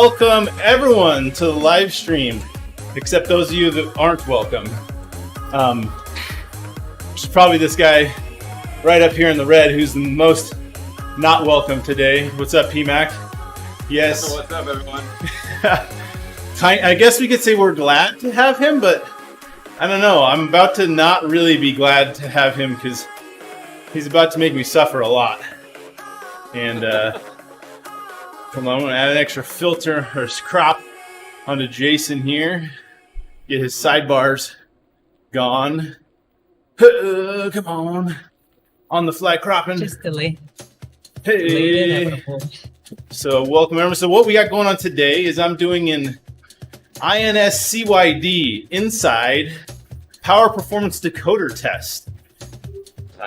welcome everyone to the live stream, except those of you that aren't welcome. Which is probably this guy right up here in the red who's the most not welcome today. What's up, P-Mac? Yes. What's up, everyone? I guess we could say we're glad to have him, but I don't know. I'm about to not really be glad to have him because he's about to make me suffer a lot. And come on, I'm going to add an extra filter or crop onto Jason here. Get his sidebars gone. Come on the fly cropping. Just delay. Hey. So welcome, everyone. So what we got going on today is I'm doing an INSCYD INSCYD power performance decoder test.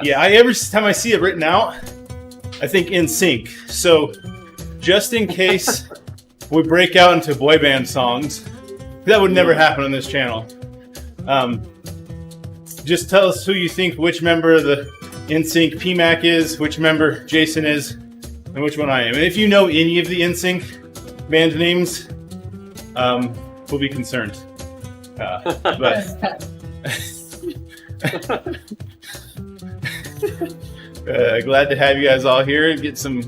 Yeah, every time I see it written out, I think INSYNC. So just in case we break out into boy band songs, that would never happen on this channel. Just tell us who you think, which member of the INSYNC P-Mac is, which member Jason is, and which one I am. And if you know any of the INSYNC band names, we'll be concerned. Glad to have you guys all here and get some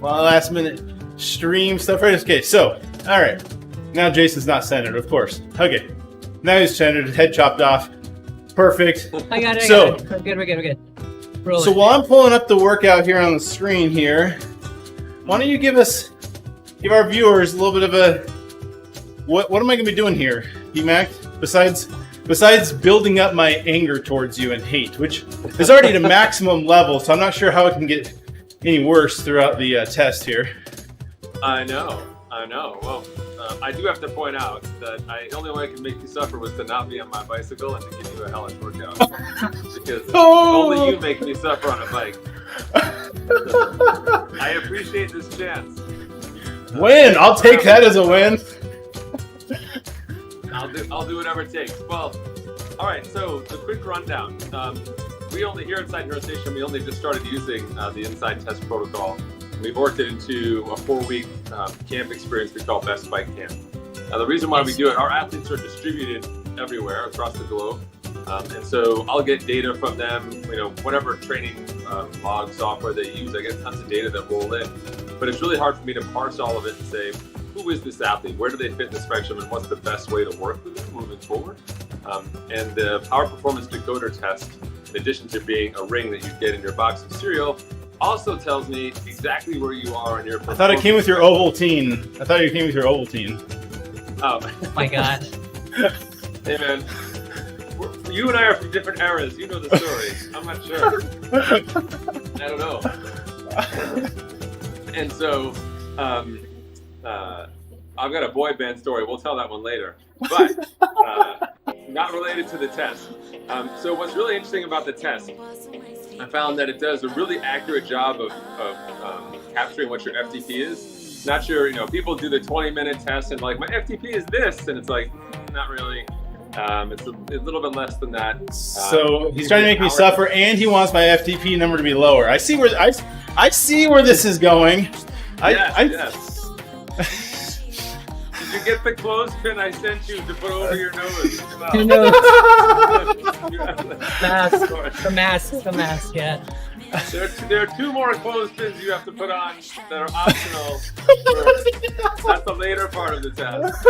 last minute stream stuff right. Okay, so all right, now Jason's not centered, of course. Okay, now he's centered, head chopped off, perfect. I got it. So we're good. So while I'm pulling up the workout here on the screen here, why don't you give our viewers a little bit of a what am I going to be doing here, P-Mac? Besides building up my anger towards you and hate, which is already at a maximum level, so I'm not sure how it can get any worse throughout the test here. I know. Well, I do have to point out that the only way I can make you suffer was to not be on my bicycle and to give you a hellish workout. Because only you make me suffer on a bike. I appreciate this chance. Win! I'll take that as a win. I'll do whatever it takes. Well, all right. So the quick rundown. We only here inside Neurostation, we only just started using the INSCYD test protocol. We've worked it into a 4-week camp experience we call Best Bike Camp. The reason why we do it, our athletes are distributed everywhere across the globe, and so I'll get data from them. Whatever training log software they use, I get tons of data that roll in. But it's really hard for me to parse all of it and say, who is this athlete? Where do they fit in the spectrum? And what's the best way to work with them moving forward? And the Power Performance Decoder test, in addition to being a ring that you get in your box of cereal, also tells me exactly where you are in your performance. I thought it came with your Ovaltine. Oh my God. Hey, man. You and I are from different eras. You know the story. I'm not sure. I don't know. And so, I've got a boy band story. We'll tell that one later. But not related to the test. So what's really interesting about the test, I found that it does a really accurate job of capturing what your FTP is. Not sure, people do the 20-minute test and like, my FTP is this, and it's like, not really. It's a little bit less than that. So he's trying to make me suffer, and he wants my FTP number to be lower. I see where this is going. Yes. Did you get the clothespin I sent you to put over your nose? Your nose. The mask, yeah. There are 2 more clothespins you have to put on that are optional. That's the later part of the test.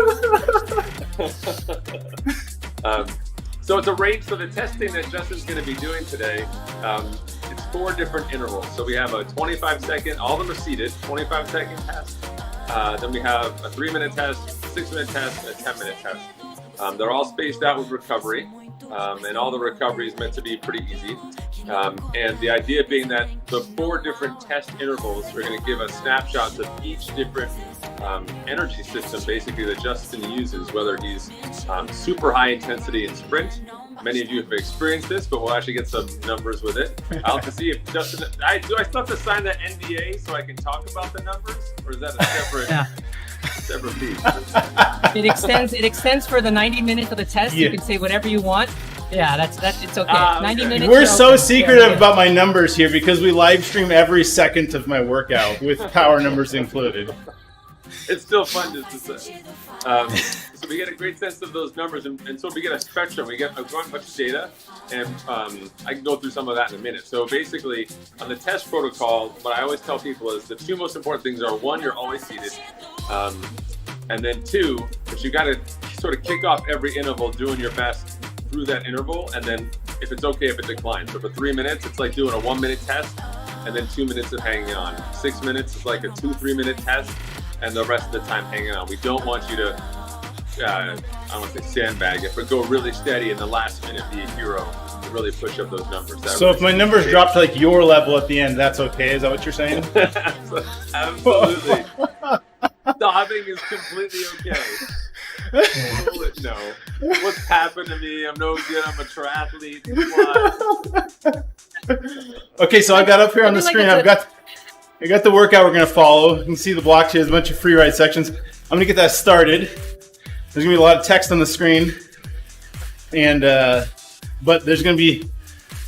So it's a range for the testing that Justin's going to be doing today. It's 4 different intervals. So we have a 25-second, all of them are seated, 25-second test. Then we have a 3-minute test, 6-minute test, and a 10-minute test. They're all spaced out with recovery, and all the recovery is meant to be pretty easy. And the idea being that the 4 different test intervals are going to give us snapshots of each different energy system, basically, that Justin uses, whether he's super high intensity in sprint. Many of you have experienced this, but we'll actually get some numbers with it. I'll have to see if Justin, do I still have to sign that NDA so I can talk about the numbers, or is that a separate piece? It extends for the 90 minutes of the test. Yeah. You can say whatever you want. Yeah, that's it's okay. 90 minutes. We're so secretive about my numbers here because we live stream every second of my workout with power numbers included. It's still fun just to say. So we get a great sense of those numbers, and so we get a spectrum. We get a bunch of data, and I can go through some of that in a minute. So basically, on the test protocol, what I always tell people is the two most important things are, one, you're always seated, and then two, that you got to sort of kick off every interval doing your best through that interval, and then if it's okay if it declines. So for 3 minutes, it's like doing a 1 minute test, and then 2 minutes of hanging on. 6 minutes is like a 2-3 minute test, and the rest of the time hanging on. We don't want you to, I don't want to say sandbag it, but go really steady in the last minute, be a hero, and really push up those numbers. So really, if my numbers drop to like your level at the end, that's okay? Is that what you're saying? Absolutely. Stopping is completely okay. No. What's happened to me? I'm no good. I'm a triathlete. Okay, so I've got up here on the screen, I got the workout we're going to follow. You can see the block here, there's a bunch of free ride sections. I'm going to get that started. There's going to be a lot of text on the screen. And but there's going to be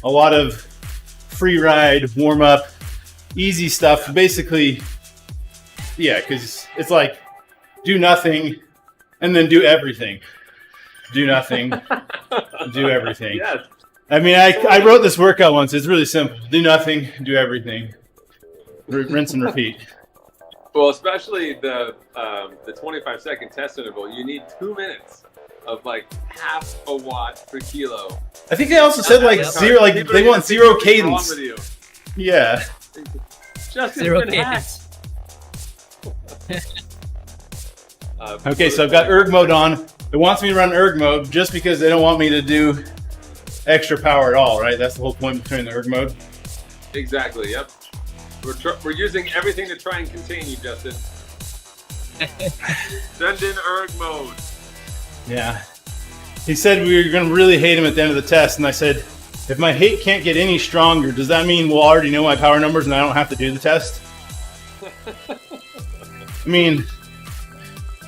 a lot of free ride, warm up, easy stuff. Basically, yeah, because it's like do nothing and then do everything. Do nothing, do everything. Yes. I mean, I wrote this workout once. It's really simple. Do nothing, do everything. Rinse and repeat. Well, especially the 25-second test interval, you need 2 minutes of like half a watt per kilo. I think they also said like zero, like they want zero cadence. What's wrong with you? Yeah. Just zero cadence. Okay, so I've got erg mode on. It wants me to run erg mode just because they don't want me to do extra power at all, right? That's the whole point between the erg mode. Exactly. Yep. We're using everything to try and contain you, Justin. Send in erg mode. Yeah. He said we were going to really hate him at the end of the test, and I said, if my hate can't get any stronger, does that mean we'll already know my power numbers and I don't have to do the test? I mean,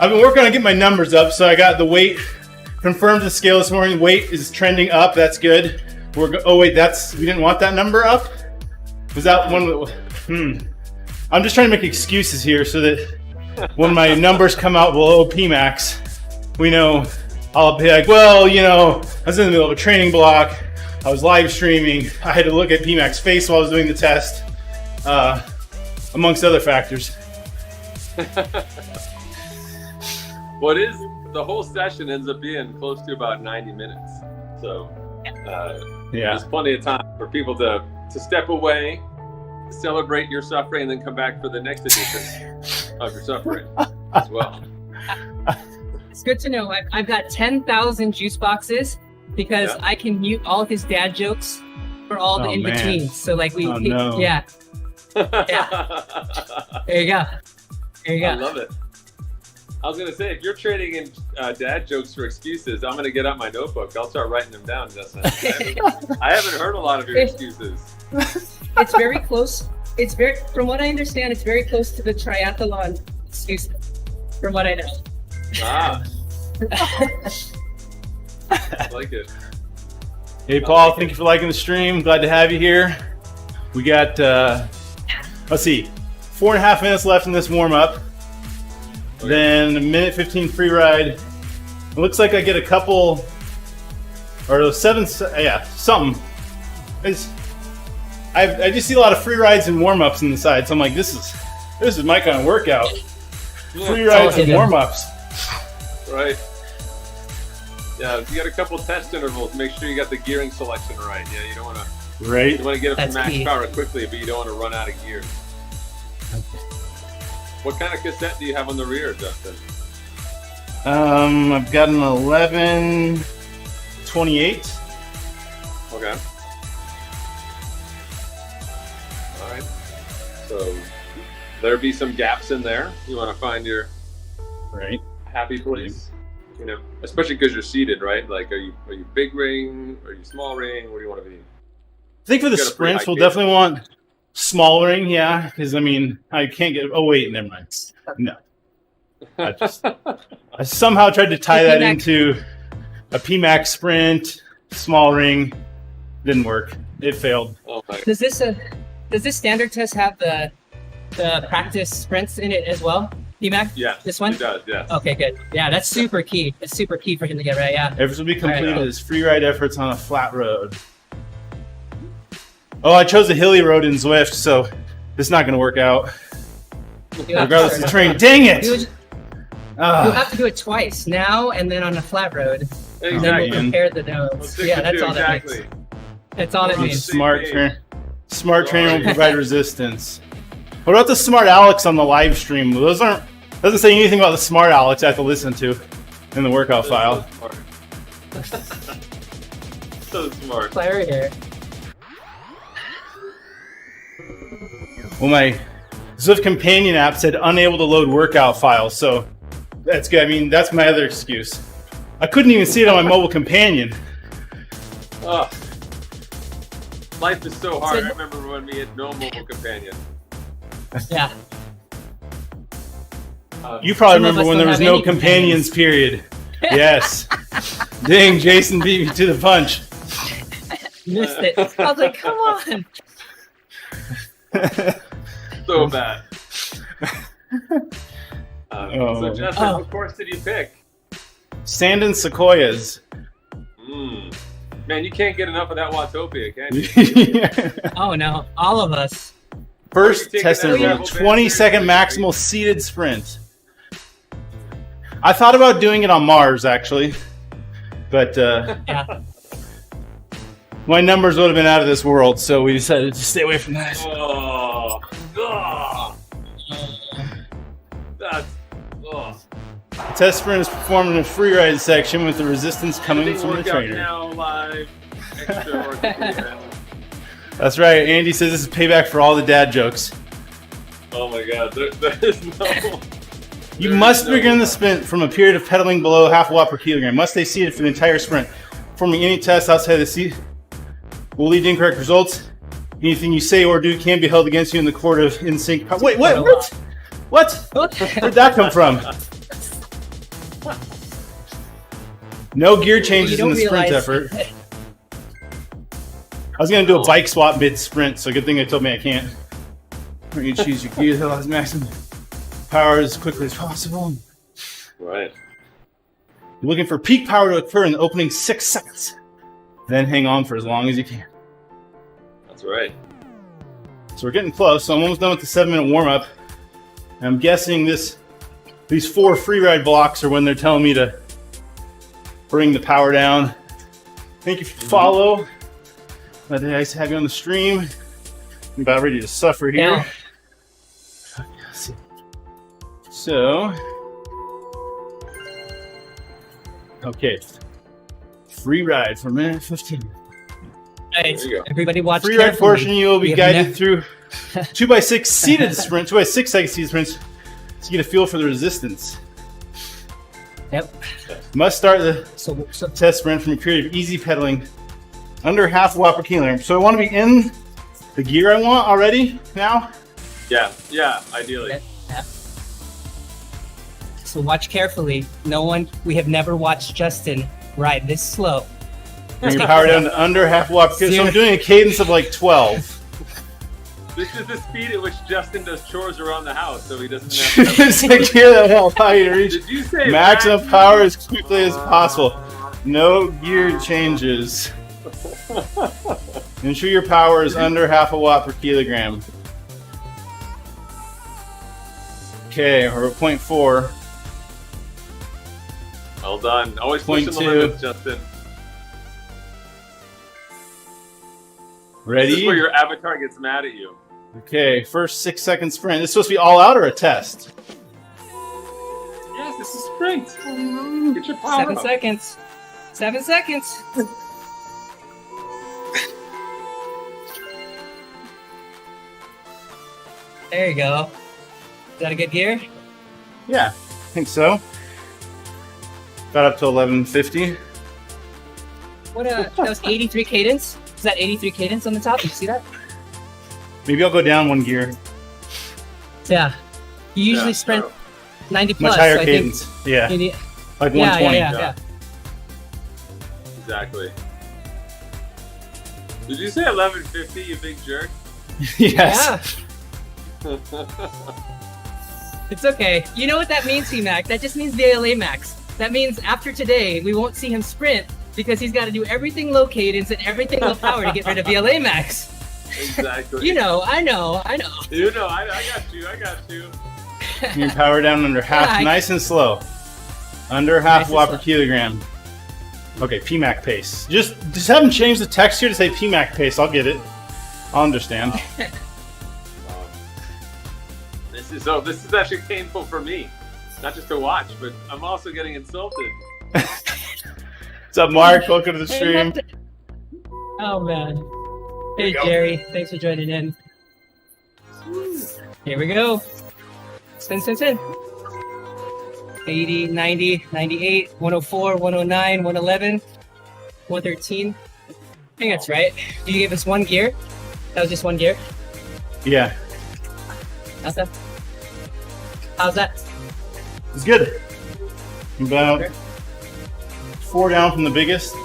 I've been working on getting my numbers up, so I got the weight confirmed to the scale this morning. Weight is trending up. That's good. Oh wait, we didn't want that number up. Was that one? I'm just trying to make excuses here so that when my numbers come out below Pmax, we know I'll be like, well, you know, I was in the middle of a training block. I was live streaming. I had to look at Pmax face while I was doing the test, amongst other factors. What is the whole session ends up being close to about 90 minutes. So there's plenty of time for people to step away, celebrate your suffering, and then come back for the next edition of your suffering as well. It's good to know. I've got 10,000 juice boxes because I can mute all his dad jokes for all the in-betweens. So like yeah. There you go. I love it. I was gonna say, if you're trading in dad jokes for excuses, I'm gonna get out my notebook. I'll start writing them down, Justin. I haven't heard a lot of your excuses. It's very close. From what I understand, it's very close to the triathlon excuses. From what I know. Ah. I like it. Hey, Paul, thank you for liking the stream. Glad to have you here. We got, let's see, 4.5 minutes left in this warm-up. Okay. Then a minute 15 free ride. It looks like I get a couple, or something. I just see a lot of free rides and warm-ups on the side. So I'm like, this is my kind of workout. Free rides and warm-ups. Right. Yeah, if you got a couple test intervals, make sure you got the gearing selection right. Yeah, you don't want to. Right. You want to get up to max power quickly, but you don't want to run out of gear. Okay. What kind of cassette do you have on the rear, Justin? I've got an 1128. Okay. All right. So there'll be some gaps in there. You want to find your happy place. You know, especially because you're seated, right? Like, are you big ring? Are you small ring? What do you want to be? I think for the sprints, we'll definitely want small ring, yeah. Because I mean, I can't get. Oh wait, never mind. No, I somehow tried to tie that into a PMAX sprint, small ring. Didn't work. It failed. Oh, does this standard test have the practice sprints in it as well? D-Mac? Yeah. This one? He does, yeah. Okay, good. Yeah, that's super key. That's super key for him to get right, yeah. Efforts will be completed All right. as free ride efforts on a flat road. Oh, I chose a hilly road in Zwift, so this is not going to work out. Regardless of the terrain. Dang it! You'll have to do it twice, now and then on a flat road. And then Exactly. we'll compare the nodes. Yeah, that's all that exactly. means. That's all it means. Smart trainer will provide resistance. What about the smart Alex on the live stream? Doesn't say anything about the smart Alex I have to listen to in the workout file. So smart. Player here. Well, my Zwift companion app said unable to load workout files, so that's good. I mean, that's my other excuse. I couldn't even see it on my mobile companion. Oh. Life is so hard. I remember when we had no mobile companion. Yeah. You probably Some of remember us when there don't was have no any companions, period. Yes. Dang, Jason beat me to the punch. Missed it. I was like, come on. So bad. So Justin, what course did you pick? Sand and Sequoias. Man, you can't get enough of that Watopia, can you? Oh no, all of us. First Are you taking test that interval, level 20-second very maximal seated sprint. I thought about doing it on Mars, actually. But Yeah. my numbers would have been out of this world, so we decided to stay away from that. Oh. That's. Oh. The test sprint is performed in a free ride section with the resistance coming Ending from the workout trainer. now live. Extra workout. That's right. Andy says this is payback for all the dad jokes. Oh my god, there is no. You there must is no- begin the sprint from a period of pedaling below half a watt per kilogram. Must stay seated for the entire sprint. Performing any test outside the seat will lead to incorrect results. Anything you say or do can be held against you in the court of INSCYD. Wait, what? What? Where'd that come from? No gear changes in the sprint effort. I was going to do a bike swap mid-sprint, so good thing they told me I can't. We're going to choose your gear that allows maximum power as quickly as possible. Right. You're looking for peak power to occur in the opening 6 seconds. Then hang on for as long as you can. That's right. So we're getting close. So I'm almost done with the 7-minute warm-up. I'm guessing these 4 free ride blocks are when they're telling me to bring the power down. Thank you for the follow. Nice to have you on the stream. I'm about ready to suffer here. Yeah. So, okay. Free ride for minute 15. Right. There you go. Everybody watch Free ride carefully. portion, you will be We have guided through 2x6 seated sprint, 2x6 seated sprints to get a feel for the resistance. Yep. Must start the So test sprint from a period of easy pedaling under half a watt per kilogram. So I want to be in the gear I want already now. Yeah, ideally. yeah. So watch carefully. We have never watched Justin ride this slow. Bring your power down to under half a watt per kilogram. So I'm doing a cadence of like 12. This is the speed at which Justin does chores around the house, so he doesn't have to. It's a gear that will allow you to reach Did you say maximum power as quickly as possible. No gear changes. Ensure your power is under half a watt per kilogram. Okay, we're at 0.4. Well done. Always pushing the 0.2. limits, Justin. This is Ready? where your avatar gets mad at you. Okay, first 6-second sprint. This is supposed to be all out or a test? Yes, this is sprint. Get your power 7 up. seconds. 7 seconds. There you go. Is that a good gear? Yeah, I think so. Got up to 1150. What that was 83 cadence? Is that 83 cadence on the top? Did you see that? Maybe I'll go down 1 gear. Yeah. You usually Yeah, sprint so 90 plus. Much higher so I think cadence. Yeah, you need- like yeah, 120. yeah. Exactly. Did you say 1150, you big jerk? Yes. Yeah. It's okay. You know what that means, T-Mac? That just means VLA max. That means after today, we won't see him sprint because he's got to do everything low cadence and everything low power to get rid of VLA max. Exactly. You know, I know. You know, I got you. You power down under half, nice and slow. Under half watt per kilogram. Okay, PMAC pace. Just have him change the text here to say PMAC pace. I'll get it. I'll understand. This is actually painful for me, not just to watch, but I'm also getting insulted. What's up, Mark? Welcome to the stream. Oh man. Hey Jerry, thanks for joining in. Here we go. Spin. 80, 90, 98, 104, 109, 111, 113. I think that's right. You gave us one gear? That was just one gear? Yeah. Awesome. How's that? It's good. About 4 down from the biggest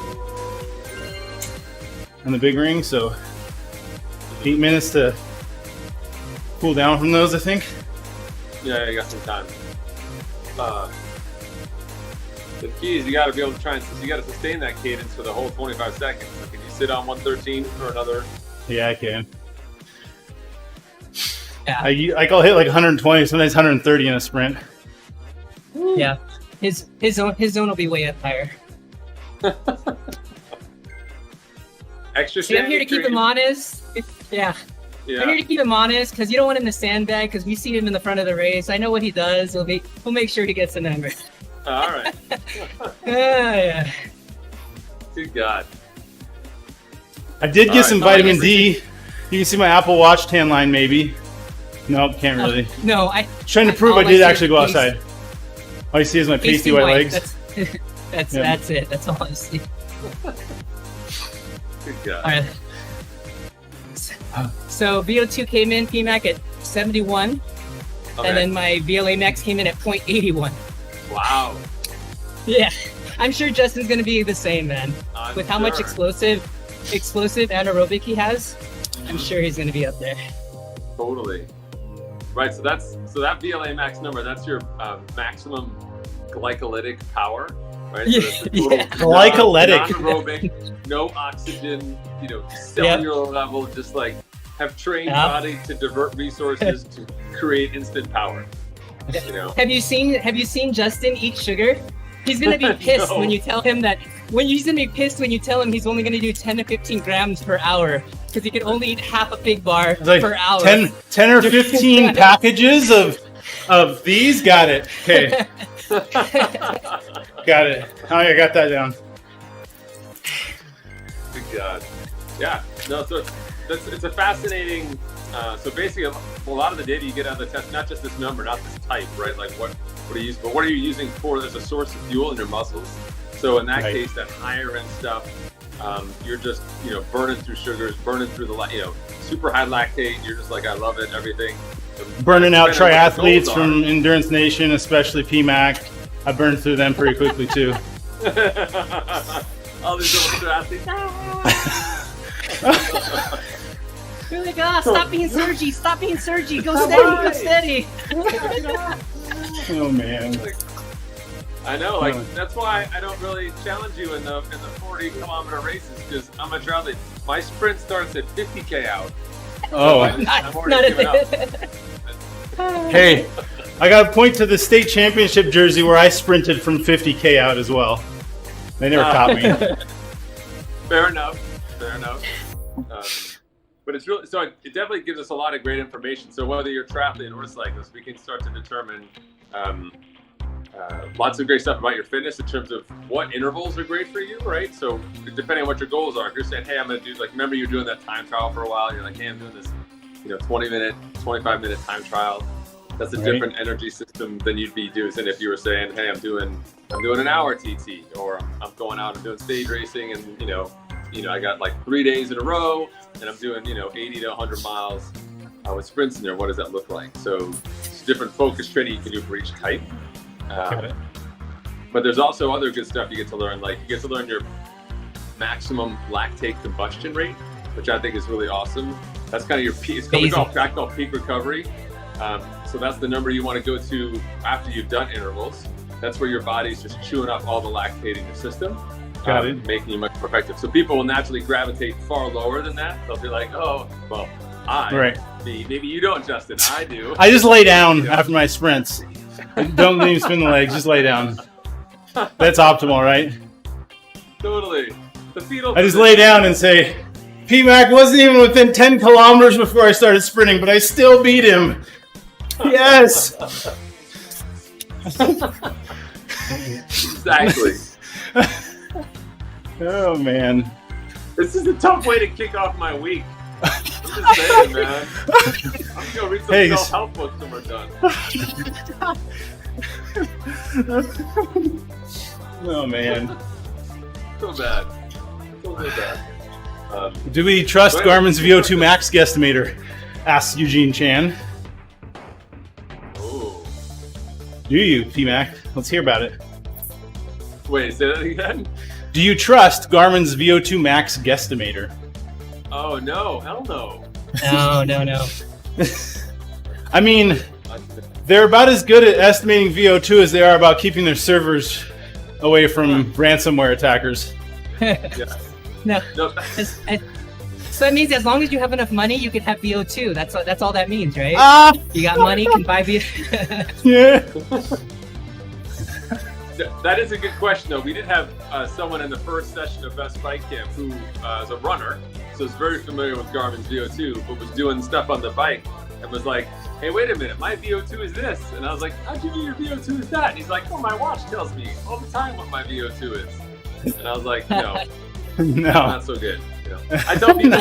on the big ring, so 8 minutes to cool down from those, I think. Yeah, you got some time. The key is you got to be able to you got to sustain that cadence for the whole 25 seconds. So can you sit on 113 for another? Yeah, I can. Yeah. I'll hit like 120, sometimes 130 in a sprint. Yeah. His zone will be way up higher. Extra. See, I'm here to keep him honest. Yeah. I'm here to keep him honest because you don't want him to sandbag because we see him in the front of the race. I know what he does. We'll make sure he gets the number. All right. Yeah. Good God. I did get some vitamin D. You can see my Apple Watch tan line, maybe. Nope, can't really. No, trying to prove I did actually go outside. All you see is my pasty white legs. That's it. That's all I see. Good God. All right. So VO2 came in PMAC at 71, and then my VLA max came in at 0.81. Wow. Yeah, I'm sure Justin's gonna be the same, man. With how much explosive anaerobic he has, I'm sure he's gonna be up there. Totally. Right. So that VLA max number. That's your maximum glycolytic power. Right. Yeah. So Glycolytic. Anaerobic, no oxygen. Cellular level. Just like have trained body to divert resources to create instant power. You know. Have you seen Justin eat sugar? He's gonna be pissed when you tell him that. He's gonna be pissed when you tell him he's only gonna do 10 to 15 grams per hour because he can only eat half a big bar per hour. 10 or 15 packages of these. Got it. Okay. Got it. Oh, I got that down. Good God. Yeah. No. So it's a fascinating. So basically, a lot of the data you get out of the test, not just this number, not this type, right? Like what are you using? But what are you using for as a source of fuel in your muscles? So in that case, that higher end stuff, you're just burning through sugars, burning through the super high lactate. You're just like, I love it, everything. Burning out triathletes from Endurance Nation, especially PMAC. I burned through them pretty quickly too. All these little triathletes. You're like, stop being Sergi, stop being Sergi, go steady. Oh man. I know, that's why I don't really challenge you in the 40-kilometer races because I'm a triathlete. My sprint starts at 50K out. Oh, I'm already giving up. Hey, I got to point to the state championship jersey where I sprinted from 50K out as well. They never caught me. Fair enough. But it's really it definitely gives us a lot of great information. So whether you're a triathlete or a cyclist, we can start to determine lots of great stuff about your fitness in terms of what intervals are great for you, right? So depending on what your goals are, if you're saying, hey, I'm going to do remember you're doing that time trial for a while. You're like, hey, I'm doing this, 20-minute, 25-minute time trial. That's a different energy system than you'd be doing if you were saying, hey, I'm doing an hour TT, or I'm going out and doing stage racing, and I got like 3 days in a row, and I'm doing 80 to 100 miles with sprints in there. What does that look like? So it's different focus training you can do for each type. But there's also other good stuff you get to learn. Like you get to learn your maximum lactate combustion rate, which I think is really awesome. That's kind of your peak. It's what we call peak recovery. So that's the number you want to go to after you've done intervals. That's where your body's just chewing up all the lactate in your system. Got it. Making you much more effective. So people will naturally gravitate far lower than that. They'll be like, oh, well, maybe you don't, Justin. I do. I just lay down after my sprints. Don't even spin the legs, just lay down. That's optimal, right? Totally. The fetal I just lay down and say, PMAC wasn't even within 10 kilometers before I started sprinting, but I still beat him. Yes. Exactly. Oh, man. This is a tough way to kick off my week. I'm just saying, man. I'm going to read some self-help books when we're done. Oh, man. So bad. So bad. Do we trust Garmin's VO2 Max guesstimator? Asks Eugene Chan. Oh. Do you, PMAC? Let's hear about it. Wait, say that again? Do you trust Garmin's VO2 Max guesstimator? Oh, no. Hell no. No. I mean, they're about as good at estimating VO2 as they are about keeping their servers away from ransomware attackers. Yeah. No. No. So that means as long as you have enough money, you can have VO2. That's all that means, right? You got money, you can buy VO2. Yeah. That is a good question, though. We did have someone in the first session of Best Bike Camp who is a runner, so is very familiar with Garmin's VO2, but was doing stuff on the bike and was like, hey, wait a minute, my VO2 is this. And I was like, how'd you know your VO2 is that? And he's like, oh, my watch tells me all the time what my VO2 is. And I was like, no, not so good. You know? I tell people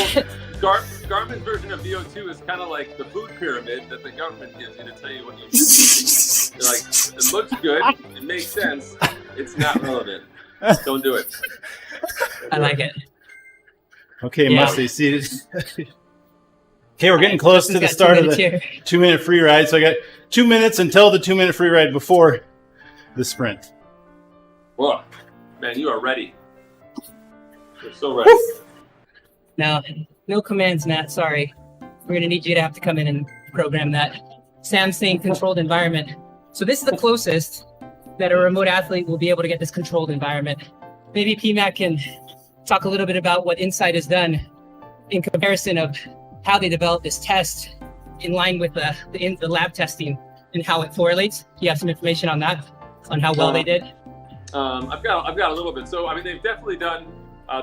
Garmin's version of VO2 is kind of like the food pyramid that the government gives you to tell you what you should eat. You're like, it looks good, it makes sense, it's not relevant. Don't do it. I like it. Okay, must stay seated. Okay, we're getting close to the start of the 2-minute free ride. So I got 2 minutes until the 2-minute free ride before the sprint. Whoa, man, you are ready. You're so ready. No commands, Nat. Sorry. We're going to need you to have to come in and program that. Sam's saying controlled environment. So this is the closest that a remote athlete will be able to get this controlled environment. Maybe PMAC can talk a little bit about what INSCYD has done in comparison of how they developed this test in line with the lab testing and how it correlates. Do you have some information on that, on how well they did? I've got a little bit. So, I mean, they've definitely done,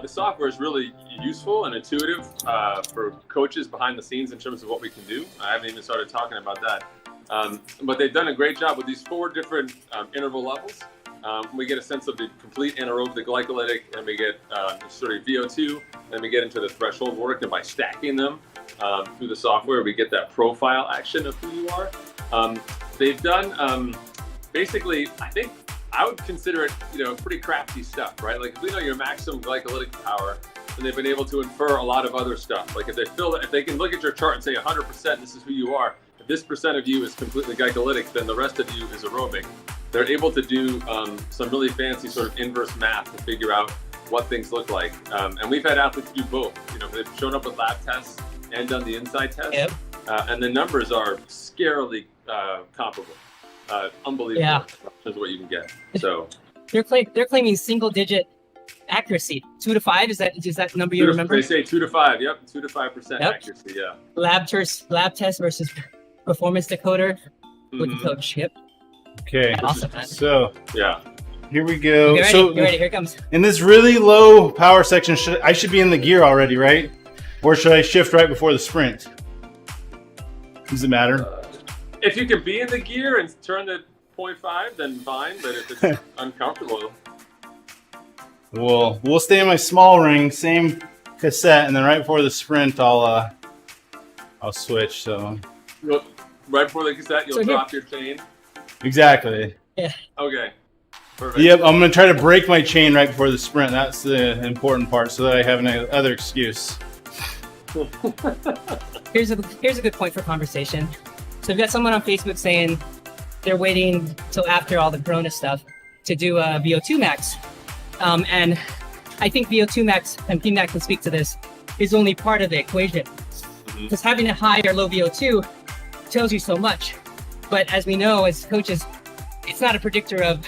the software is really useful and intuitive for coaches behind the scenes in terms of what we can do. I haven't even started talking about that. But they've done a great job with these 4 different interval levels. We get a sense of the complete anaerobic, the glycolytic, and we get sort of VO2. Then we get into the threshold work, and by stacking them through the software, we get that profile action of who you are. They've done basically, I think I would consider it, pretty crafty stuff, right? Like if we know your maximum glycolytic power, then they've been able to infer a lot of other stuff. Like if they can look at your chart and say 100%, this is who you are. If this percent of you is completely glycolytic, then the rest of you is aerobic. They're able to do some really fancy sort of inverse math to figure out what things look like. And we've had athletes do both. They've shown up with lab tests and done the INSCYD test. Yep. And the numbers are scarily comparable. Unbelievable in terms of what you can get. So they're claiming single-digit accuracy, 2 to 5. Is that number you remember? They say 2 to 5. Yep, 2 to 5% accuracy. Yeah. Lab test versus performance decoder with the coach. Yep. Okay. Awesome. So yeah, here we go. You're ready. Here it comes. In this really low power section, I should be in the gear already, right? Or should I shift right before the sprint? Does it matter? If you can be in the gear and turn the 0.5, then fine. But if it's uncomfortable, we'll stay in my small ring, same cassette, and then right before the sprint, I'll switch. So right before the cassette, you'll drop your chain. Exactly. Yeah. Okay. Perfect. Yep, I'm gonna try to break my chain right before the sprint. That's the important part, so that I have another excuse. Here's a good point for conversation. So we've got someone on Facebook saying they're waiting till after all the Corona stuff to do a VO2 max. And I think VO2 max, and PMAC can speak to this, is only part of the equation. Because having a high or low VO2 tells you so much. But as we know, as coaches, it's not a predictor of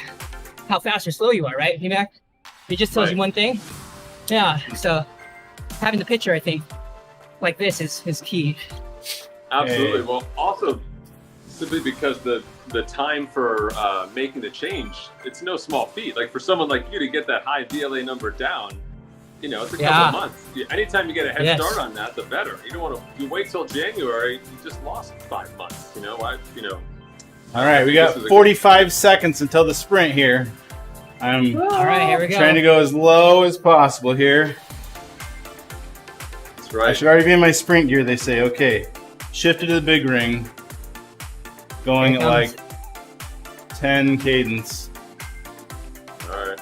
how fast or slow you are, right, Mac? It just tells you one thing. Yeah, so having the picture, I think, like this is key. Absolutely. Well, also simply because the time for making the change, it's no small feat. Like for someone like you to get that high VLA number down, you know, it's a couple of months. Anytime you get a head start on that, the better. You don't want to. You wait till January, you just lost 5 months. You know, All right, we got 45 seconds until the sprint here. I'm all right. Here we go. Trying to go as low as possible here. That's right. I should already be in my sprint gear. They say, okay, shifted to the big ring, going at like 10 cadence. All right.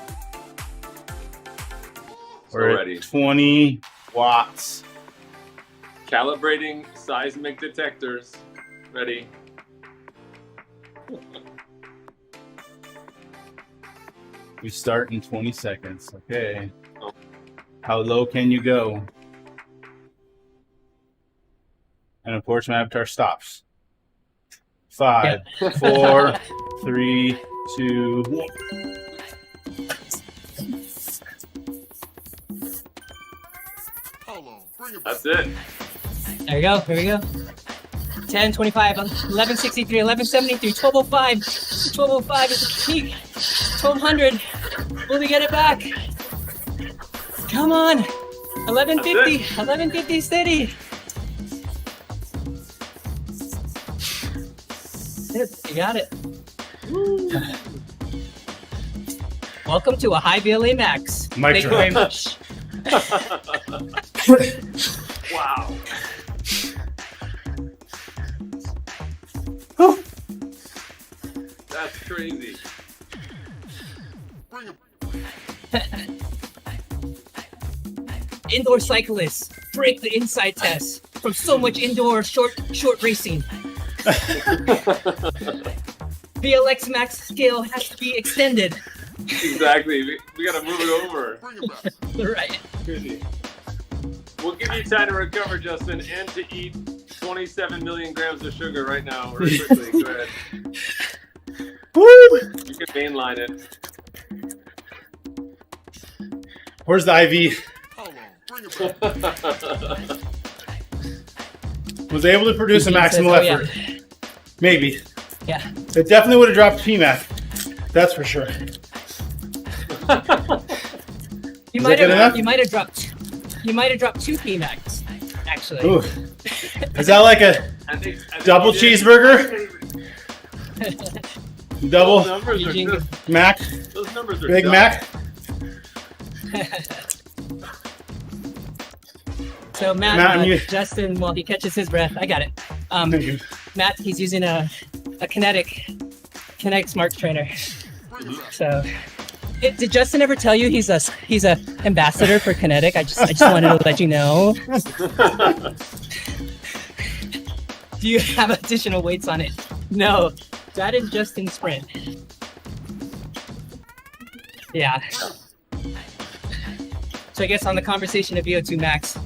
We're ready. at 20 watts. Calibrating seismic detectors. Ready. We start in 20 seconds. Okay. How low can you go? And of course, my avatar stops. 5, 4, 3, 2, 1. That's it. There we go. Here we go. 10, 25, 1163, 1173, 1205. 1205 is the peak. 1200. Will we get it back? Come on. 1150. 1150 steady. You got it. Welcome to a high VLA max. Thank you very much. Wow. That's crazy. Indoor cyclists break the INSCYD test from so much indoor short racing. VLX max scale has to be extended. Exactly. We got to move it over. Right. Crazy. We'll give you time to recover, Justin, and to eat 27 million grams of sugar right now. Really quickly. Go ahead. Woo! You can mainline it. Where's the IV? Was able to produce a maximal effort. Maybe. Yeah. It definitely would have dropped PMAC. That's for sure. You might have dropped 2 PMAX, actually. Ooh. Is that like a double cheeseburger? Double Mac? Those numbers are Big dumb. Mac? So Matt, Justin, while he catches his breath, I got it. Thank you. Matt, he's using a kinetic smart trainer. So, did Justin ever tell you he's a ambassador for Kinetic? I just wanted to let you know. Do you have additional weights on it? No, that is just in sprint. Yeah. So I guess on the conversation of VO2 max,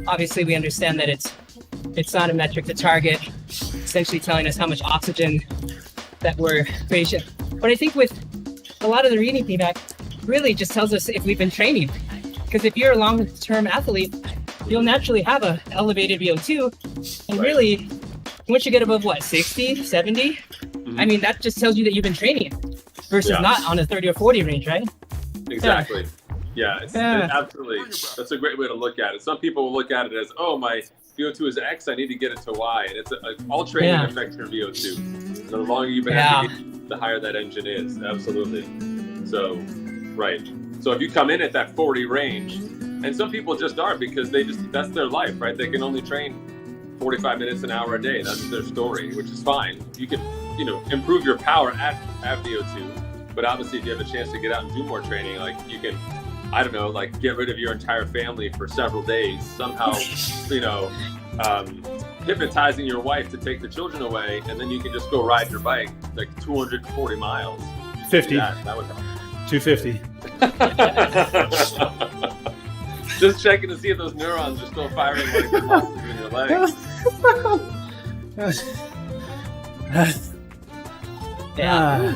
obviously we understand that it's not a metric to target, essentially telling us how much oxygen that we're creating. But I think with a lot of the reading feedback really just tells us if we've been training. Because if you're a long-term athlete, you'll naturally have a elevated VO2. And really, once you get above 60, 70, I mean, that just tells you that you've been training versus not on a 30 or 40 range, right? Exactly. Yeah, it's absolutely. That's a great way to look at it. Some people will look at it as, oh, my VO2 is X, I need to get it to Y. And it's all training affects your VO2. The longer you've been active, the higher that engine is. Absolutely. So, right. So if you come in at that 40 range, and some people just are because that's their life, right? They can only train 45 minutes an hour a day. That's their story, which is fine. You can, improve your power at VO2, but obviously if you have a chance to get out and do more training, like you can, I don't know, like get rid of your entire family for several days, somehow, hypnotizing your wife to take the children away, and then you can just go ride your bike like 240 miles. 50. That would help. 250. Just checking to see if those neurons are still firing like the muscles in your legs. Yeah.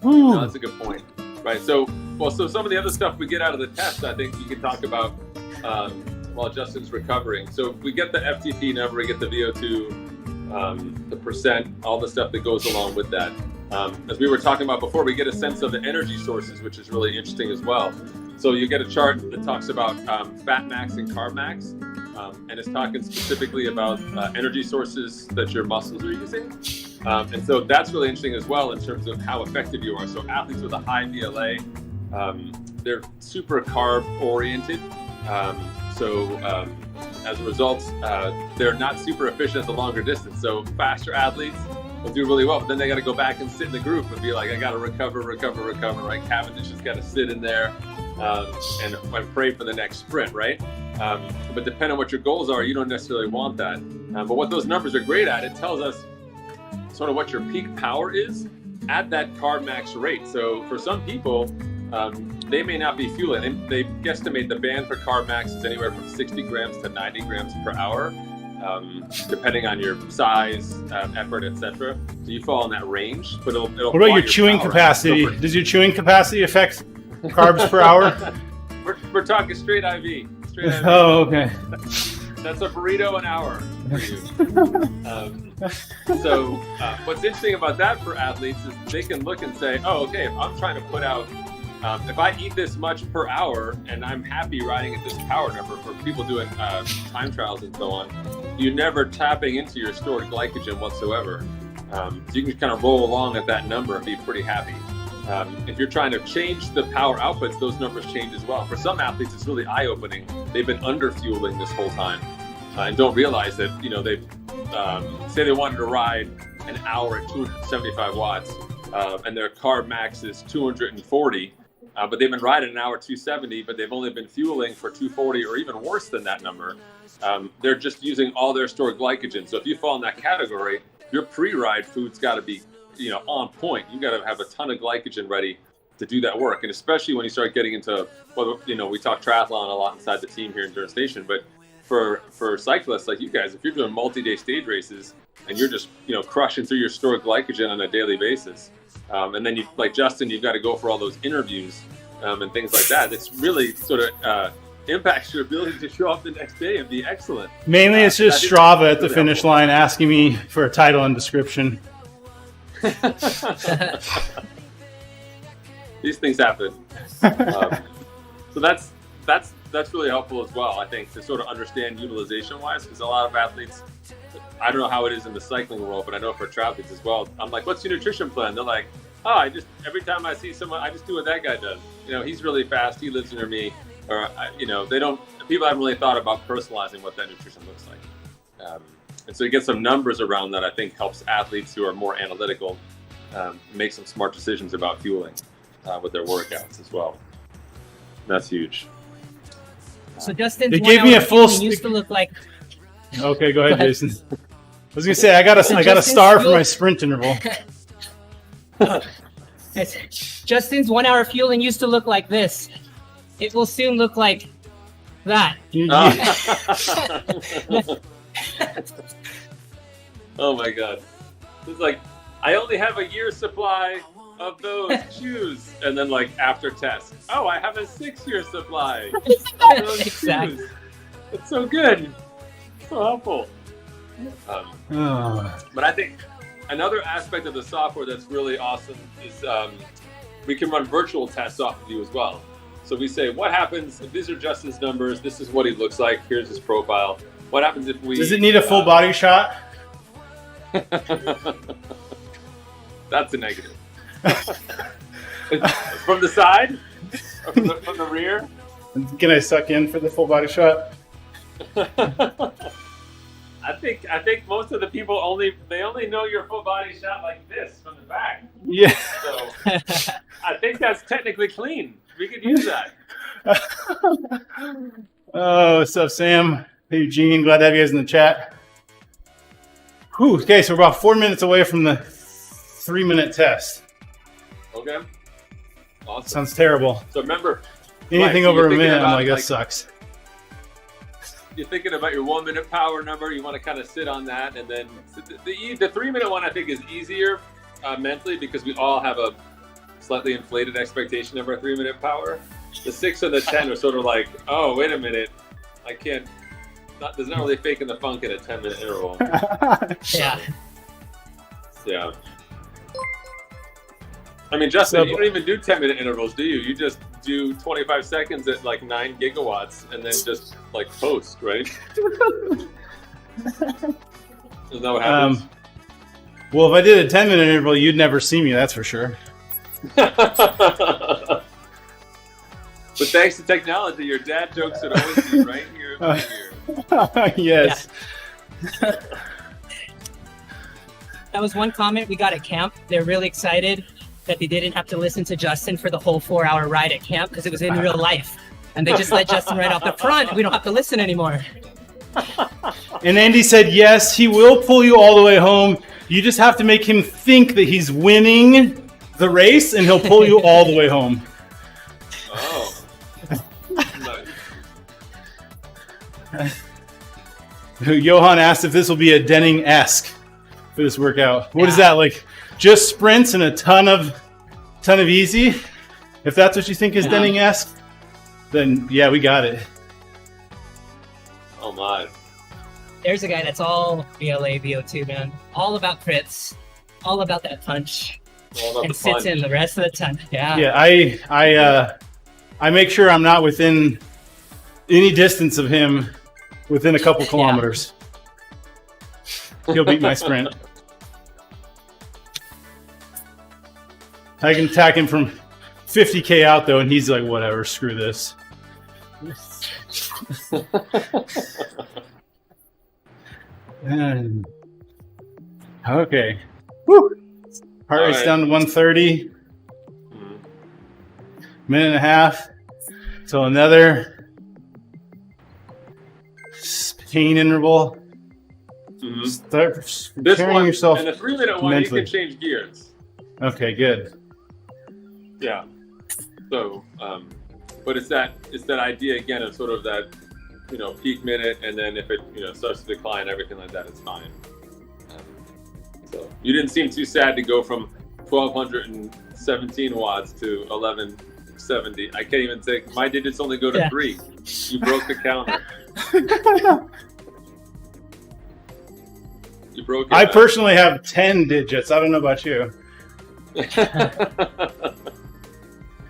No, that's a good point. Right. So some of the other stuff we get out of the test, I think we can talk about while Justin's recovering. So we get the FTP number, we get the VO2, the percent, all the stuff that goes along with that. As we were talking about before, we get a sense of the energy sources, which is really interesting as well. So you get a chart that talks about fat max and carb max, and it's talking specifically about energy sources that your muscles are using. And so that's really interesting as well in terms of how effective you are. So athletes with a high VLA, they're super carb oriented. As a result, they're not super efficient at the longer distance. So faster athletes will do really well, but then they got to go back and sit in the group and be like, I got to recover, right? Cavendish has got to sit in there and pray for the next sprint, right? But depending on what your goals are, you don't necessarily want that. But what those numbers are great at, it tells us sort of what your peak power is at that carb max rate. So for some people, they may not be fueling. They guesstimate the band for carb max is anywhere from 60 grams to 90 grams per hour, depending on your size, effort, etc. So you fall in that range. But it'll what about your chewing capacity? Does your chewing capacity affect carbs per hour? We're talking straight IV. Oh, okay. That's a burrito an hour for you. What's interesting about that for athletes is they can look and say, oh, okay, if I'm trying to put out, if I eat this much per hour and I'm happy riding at this power number, for people doing time trials and so on, you're never tapping into your stored glycogen whatsoever. So you can kind of roll along at that number and be pretty happy. If you're trying to change the power outputs, those numbers change as well. For some athletes, it's really eye-opening. They've been under-fueling this whole time and don't realize that, they say they wanted to ride an hour at 275 watts and their carb max is 240, but they've been riding an hour at 270, but they've only been fueling for 240 or even worse than that number. They're just using all their stored glycogen. So if you fall in that category, your pre-ride food's got to be on point. You got to have a ton of glycogen ready to do that work. And especially when you start getting into, we talk triathlon a lot inside the team here in Durham Station, but for cyclists like you guys, if you're doing multi-day stage races and you're just, crushing through your stored glycogen on a daily basis, and then you, like Justin, you've got to go for all those interviews and things like that. It's really sort of impacts your ability to show up the next day and be excellent. Mainly it's just Strava at the finish line asking me for a title and description. These things happen. So that's really helpful as well, I think, to sort of understand utilization wise, because a lot of athletes, I don't know how it is in the cycling world, but I know for triathletes as well, I'm like, what's your nutrition plan? They're like, every time I see someone, I just do what that guy does. He's really fast, he lives near me, or people haven't really thought about personalizing what that nutrition looks like. And so you get some numbers around that, I think helps athletes who are more analytical make some smart decisions about fueling with their workouts as well. That's huge. So Justin, they gave me a full used to look like. Okay, go ahead, Jason. I was gonna say I got a star for my sprint interval. Justin's 1 hour fueling used to look like this. It will soon look like that. Oh my God. It's like, I only have a year's supply of those shoes. And then like after test, I have a 6-year supply of those shoes. It's so good. So helpful. But I think another aspect of the software that's really awesome is we can run virtual tests off of you as well. So we say, what happens if these are Justin's numbers? This is what he looks like. Here's his profile. What happens if we... Does it need a full body shot? That's a negative. From the side? Or from the rear? Can I suck in for the full body shot? I think most of the people only know your full body shot like this from the back. Yeah. So I think that's technically clean. We could use that. Oh, what's up, Sam? Hey, Eugene. Glad to have you guys in the chat. Whew, okay, so we're about 4 minutes away from the 3-minute test. Okay. Awesome. Sounds terrible. So remember, anything over a minute, I'm like, that sucks. You're thinking about your 1 minute power number. You want to kind of sit on that, and then the 3 minute one I think is easier mentally because we all have a slightly inflated expectation of our 3-minute power. The 6 and the 10 are sort of like, oh, wait a minute, I can't. There's not really faking the funk in a 10-minute interval. Yeah. Yeah. I mean, Justin, you don't even do 10-minute intervals, do you? You just do 25 seconds at like 9 gigawatts and then just like post, right? Isn't that what happens? Well, if I did a 10-minute interval, you'd never see me, that's for sure. But thanks to technology, your dad jokes would always be right here. Right here. Yes. Yeah. That was one comment we got at camp. They're really excited that they didn't have to listen to Justin for the whole 4-hour ride at camp because it was in real life. And they just let Justin right off the front. We don't have to listen anymore. And Andy said, yes, he will pull you all the way home. You just have to make him think that he's winning the race, and he'll pull you all the way home. Oh. Johan asked if this will be a Denning-esque for this workout. What is that, like just sprints and a ton of easy? If that's what you think is Denning-esque, then yeah, we got it. Oh my. There's a guy that's all VLA, VO2, man. All about crits. All about that punch. All about and the sits punch. in the rest of the time. Yeah. Yeah, I make sure I'm not within any distance of him within a couple kilometers. He'll beat my sprint. I can attack him from 50K out though, and he's like, whatever, screw this. Okay. Woo. Heart rate's down to 130. Minute and a half. So another pain interval. Mm-hmm. Start This preparing one, yourself and the 3-minute one, mentally. you can change gears. Okay, good. Yeah. So, but it's that idea again of sort of that, peak minute, and then if it, starts to decline, everything like that, it's fine. So you didn't seem too sad to go from 1,217 watts to 1,170. I can't even say my digits only go to 3. You broke the counter. You broke it. I personally have 10 digits. I don't know about you.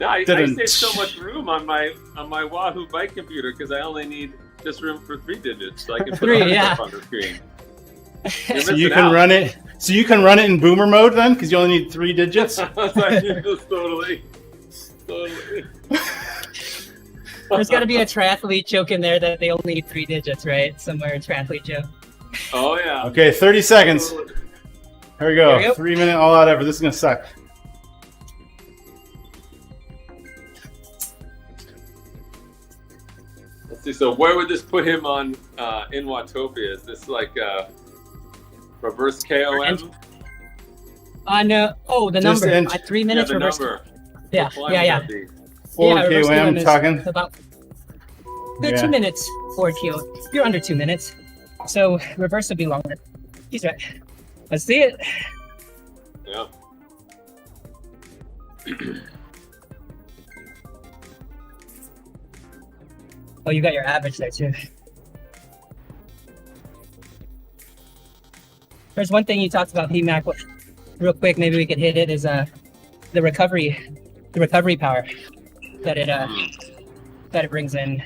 No, I save so much room on my Wahoo bike computer because I only need just room for 3 digits, so I can put it up on the screen. So you can run it. So you can run it in boomer mode then, because you only need 3 digits. Totally. There's got to be a triathlete joke in there that they only need 3 digits, right? Somewhere in triathlete joke. Oh yeah. Okay, 30 seconds. Here we go. There we go. 3-minute all out effort. This is gonna suck. Let's see. So where would this put him on in Watopia? Is this like reverse KOM? No. Oh, the Just number. 3 minutes the reverse. number. Yeah. What flag Yeah. would that be? Forward reverse KOM KOM is talking. about Yeah. 2 minutes forward KO. You're under 2 minutes. So reverse would be longer. He's right. Let's see it. Yeah. Oh, you got your average there too. There's one thing you talked about, PMAC, real quick. Maybe we could hit it. Is the recovery power that it brings in.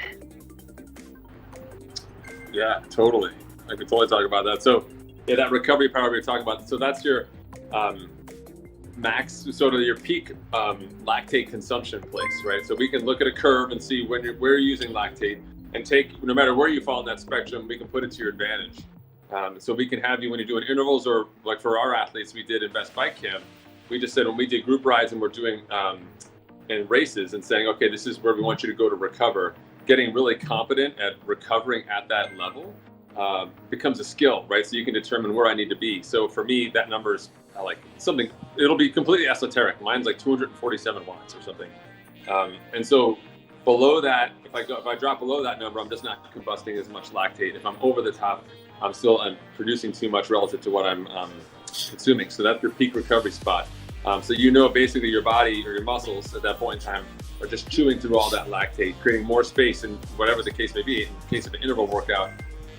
Yeah, totally. I could totally talk about that. So, yeah, that recovery power we were talking about. So that's your max, sort of your peak lactate consumption place, right? So we can look at a curve and see where you're using lactate, and take, no matter where you fall in that spectrum, we can put it to your advantage. So we can have you, when you're doing intervals, or like for our athletes, we did in Best Bike Camp, we just said when we did group rides and we're doing in races and saying, okay, this is where we want you to go to recover. Getting really competent at recovering at that level becomes a skill, right? So you can determine where I need to be. So for me, that number is like something, it'll be completely esoteric. Mine's like 247 watts or something. And so below that, if I drop below that number, I'm just not combusting as much lactate. If I'm over the top, I'm producing too much relative to what I'm consuming. So that's your peak recovery spot. So you know basically your body or your muscles at that point in time are just chewing through all that lactate, creating more space, and whatever the case may be, in case of an interval workout,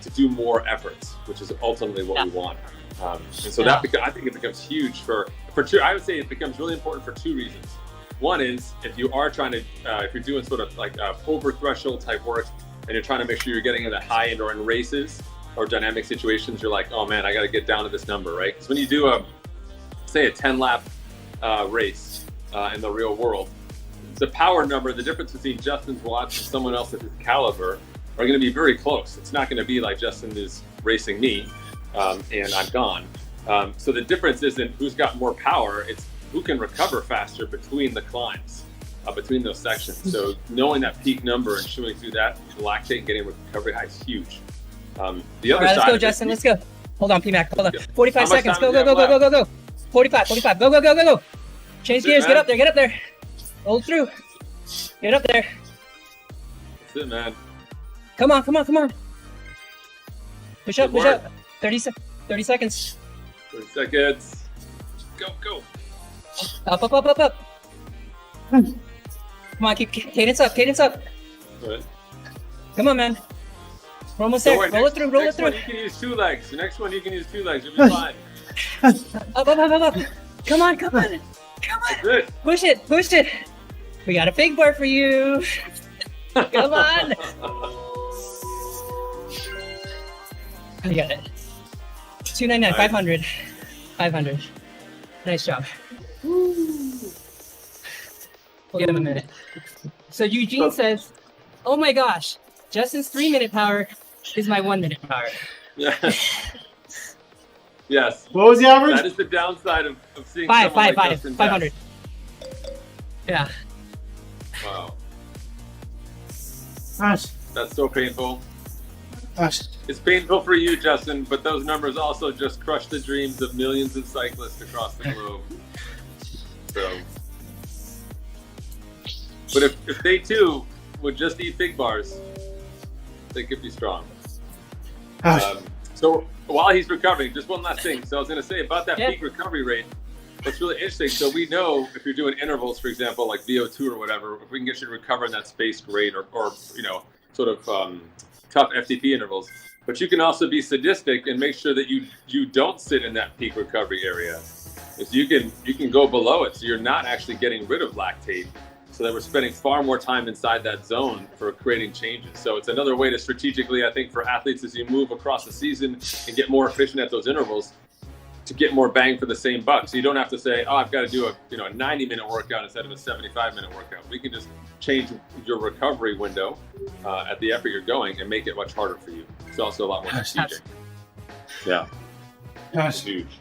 to do more efforts, which is ultimately what we want. And so that I think it becomes huge for two. I would say it becomes really important for two reasons. One is if you are trying to, if you're doing sort of like over threshold type work, and you're trying to make sure you're getting in the high end or in races or dynamic situations, you're like, oh man, I got to get down to this number, right? Because when you do say a 10 lap race in the real world, the power number, the difference between Justin's watch and someone else of his caliber are going to be very close. It's not going to be like Justin is racing me and I'm gone. So the difference isn't who's got more power, it's who can recover faster between the climbs, between those sections. So knowing that peak number and chewing through that lactate and getting recovery high is huge. The other All right, side, let's go, Justin. Let's go. Hold on, PMAC. Hold on. 45 seconds. Go, time go, do go, you have go, go, go, go. 45. Go, go, go, go, go. Change gears. Get up there. Get up there. Roll through. Get up there. That's it, man. Come on, come on, come on. Push up, Good push work. up. 30 seconds. 30 seconds. Go, go. Up, up, up, up, up. Come on, keep cadence up, cadence up. Good. Come on, man. We're almost there. Roll it through, roll it through. Next one you can use 2 legs. The next one you can use 2 legs. You'll be fine. Up, up, up, up, up. Come on, come on. Come on. Good. Push it, push it. We got a big bar for you. Come on. You got it. 299, 500. 500. Nice job. We'll give him a minute. So Eugene says, oh my gosh, Justin's 3-minute power is my 1-minute power. Yeah. Yes. What was the average? That is the downside of seeing Five, someone like Justin 500. Yeah. Wow. Gosh. That's so painful. Gosh. It's painful for you, Justin, but those numbers also just crush the dreams of millions of cyclists across the globe. So, but if they too would just eat big bars, they could be strong. So while he's recovering, just one last thing. So I was going to say about that peak recovery rate. What's really interesting, so we know if you're doing intervals, for example, like VO2 or whatever, if we can get you to recover in that space, great, or you know, sort of tough FTP intervals. But you can also be sadistic and make sure that you don't sit in that peak recovery area. So you can go below it, so you're not actually getting rid of lactate, so that we're spending far more time inside that zone for creating changes. So it's another way to strategically, I think, for athletes as you move across the season and get more efficient at those intervals, to get more bang for the same buck. So you don't have to say, oh, I've got to do a 90-minute workout instead of a 75-minute workout. We can just change your recovery window at the effort you're going and make it much harder for you. It's also a lot more strategic. Yeah. Gosh. Huge.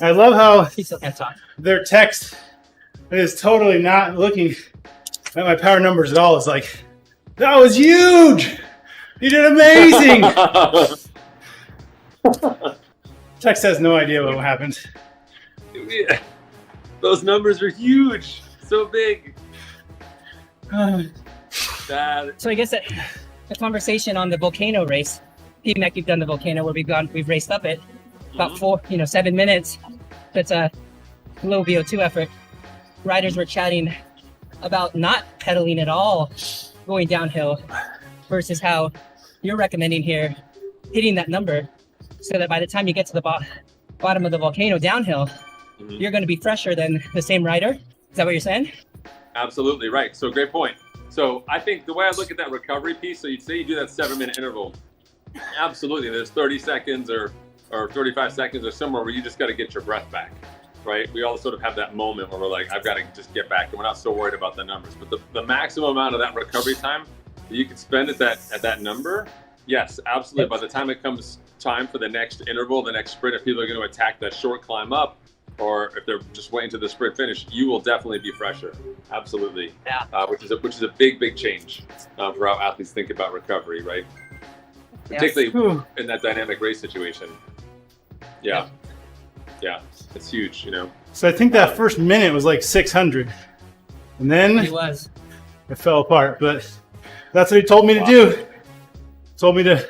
I love how He still can't talk. their text is totally not looking at my power numbers at all. It's like, that was huge! You did amazing! Text has no idea what happened. Yeah. Those numbers are huge. So big. So I guess that the conversation on the volcano race, PMAC, you've done the volcano where we've raced up it about 7 minutes. That's a low VO2 effort. Riders were chatting about not pedaling at all, going downhill, versus how you're recommending here, hitting that number, so that by the time you get to the bottom of the volcano downhill, you're going to be fresher than the same rider. Is that what you're saying? Absolutely right. So great point. So I think the way I look at that recovery piece, so you'd say you do that 7-minute interval. Absolutely. There's 30 seconds or 35 seconds or somewhere where you just got to get your breath back, right? We all sort of have that moment where we're like, I've got to just get back, and we're not so worried about the numbers. But the maximum amount of that recovery time that you can spend at that number, yes, absolutely. By the time it comes time for the next interval, the next sprint, if people are going to attack that short climb up, or if they're just waiting to the sprint finish, you will definitely be fresher. Absolutely. Yeah. Which is a big change for how athletes think about recovery, right? Particularly in that dynamic race situation. Yeah. It's huge, So I think that first minute was like 600. And then He was. it fell apart. But that's what he told me to do. Told me to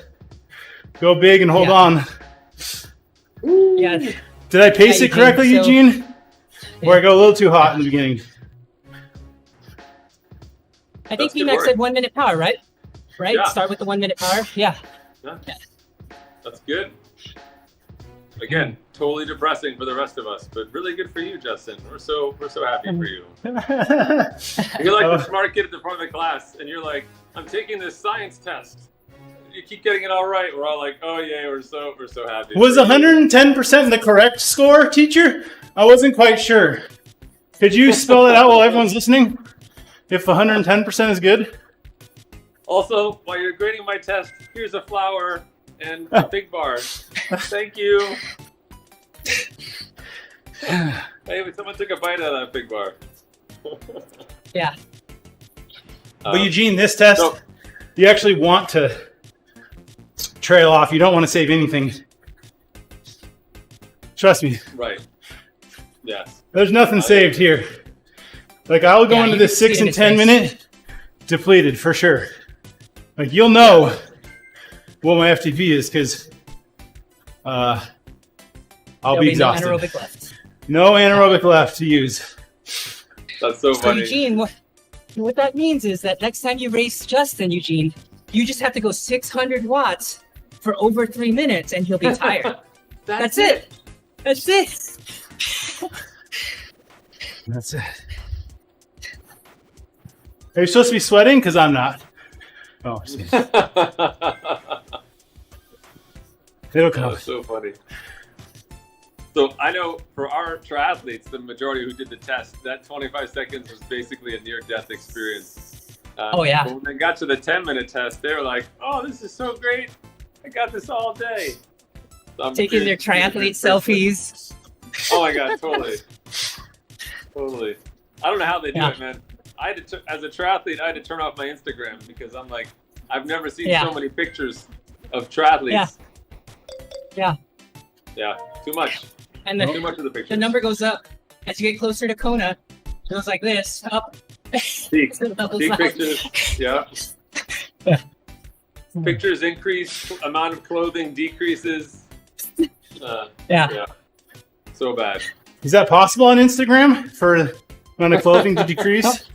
go big and hold on. Yeah. Did I pace it correctly, so, Eugene? Or I go a little too hot in the beginning? I think That's good VMAX work. said 1 minute power, right? Right? Yeah. Start with the 1 minute power. Yeah. Yeah. That's good. Again, totally depressing for the rest of us, but really good for you, Justin. We're so happy for you. You're like the smart kid at the front of the class, and you're like, I'm taking this science test. You keep getting it all right. We're all like, oh yeah, we're so happy. Was 110% the correct score, teacher? I wasn't quite sure. Could you spell it out while everyone's listening? If 110% is good? Also, while you're grading my test, here's a flower and a big bar. Thank you. Hey, someone took a bite out of that big bar. Yeah. But Eugene, this test, you actually want to trail off. You don't want to save anything. Trust me. Right. Yes. There's nothing saved here. Like, I will go into this 6 and 10 minute depleted for sure. Like, you'll know what my FTP is because I'll be exhausted. No anaerobic left. No anaerobic left to use. That's so funny. Eugene, what that means is that next time you race Justin, Eugene, you just have to go 600 watts for over 3 minutes and he'll be tired. That's it. That's it. That's it. Are you supposed to be sweating? Because I'm not. Oh, it'll come. That's so funny. So I know for our triathletes, the majority who did the test, that 25 seconds was basically a near-death experience. Oh, yeah. But when they got to the 10-minute test, they were like, oh, this is so great. I got this all day. So taking their triathlete selfies. Oh, my God, totally. Totally. I don't know how they do it, man. I had to as a triathlete, I had to turn off my Instagram because I'm like, I've never seen so many pictures of triathletes. Yeah. Yeah, too much. And Too much of the pictures. the number goes up as you get closer to Kona. It goes like this, up. Peak Up. pictures. Yeah. Pictures increase, amount of clothing decreases. Yeah. So bad. Is that possible on Instagram for amount of clothing to decrease?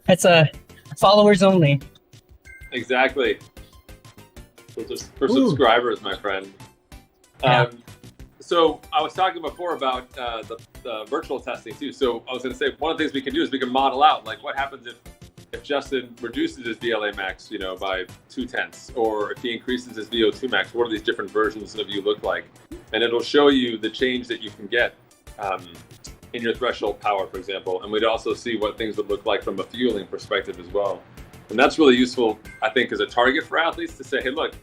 That's followers only. Exactly. For subscribers, my friend. So I was talking before about the virtual testing too. So I was going to say one of the things we can do is we can model out like what happens if Justin reduces his VLA max, by 0.2, or if he increases his VO2 max. What do these different versions of you look like? And it'll show you the change that you can get in your threshold power, for example. And we'd also see what things would look like from a fueling perspective as well. And that's really useful, I think, as a target for athletes to say, hey, look,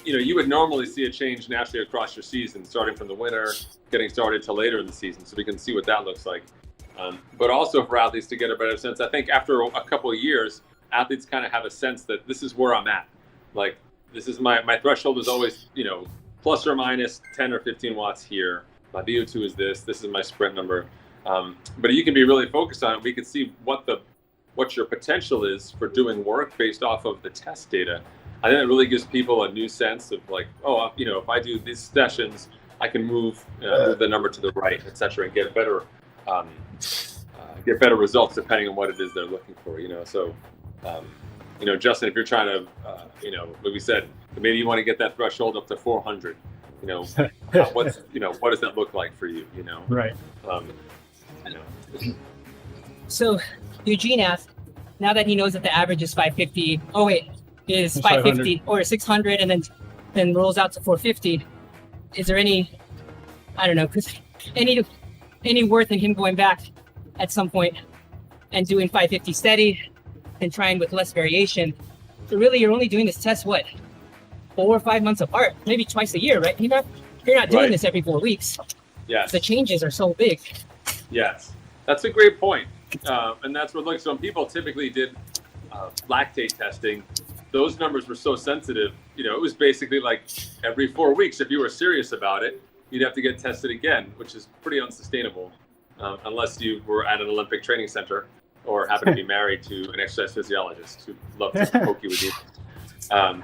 you would normally see a change naturally across your season, starting from the winter, getting started to later in the season. So we can see what that looks like. But also for athletes to get a better sense. I think after a couple of years, athletes kind of have a sense that this is where I'm at. Like, this is my threshold is always, plus or minus 10 or 15 watts here. My VO2 is this is my sprint number. But you can be really focused on it. We can see what your potential is for doing work based off of the test data. I think it really gives people a new sense of like, if I do these sessions, I can move the number to the right, et cetera, and get better results depending on what it is they're looking for. So, Justin, if you're trying to, like we said, maybe you want to get that threshold up to 400. What does that look like for you? Right. So Eugene asked, now that he knows that the average is 550, is 550 or 600 and then rolls out to 450, is there any worth in him going back at some point and doing 550 steady and trying with less variation? So really you're only doing this test 4 or 5 months apart, maybe twice a year, right? You're not doing this every 4 weeks. Yes. The changes are so big. Yes, that's a great point. And that's what, so when people typically did lactate testing, those numbers were so sensitive. It was basically like every 4 weeks, if you were serious about it, you'd have to get tested again, which is pretty unsustainable unless you were at an Olympic training center or happen to be married to an exercise physiologist who'd love to poke you with you.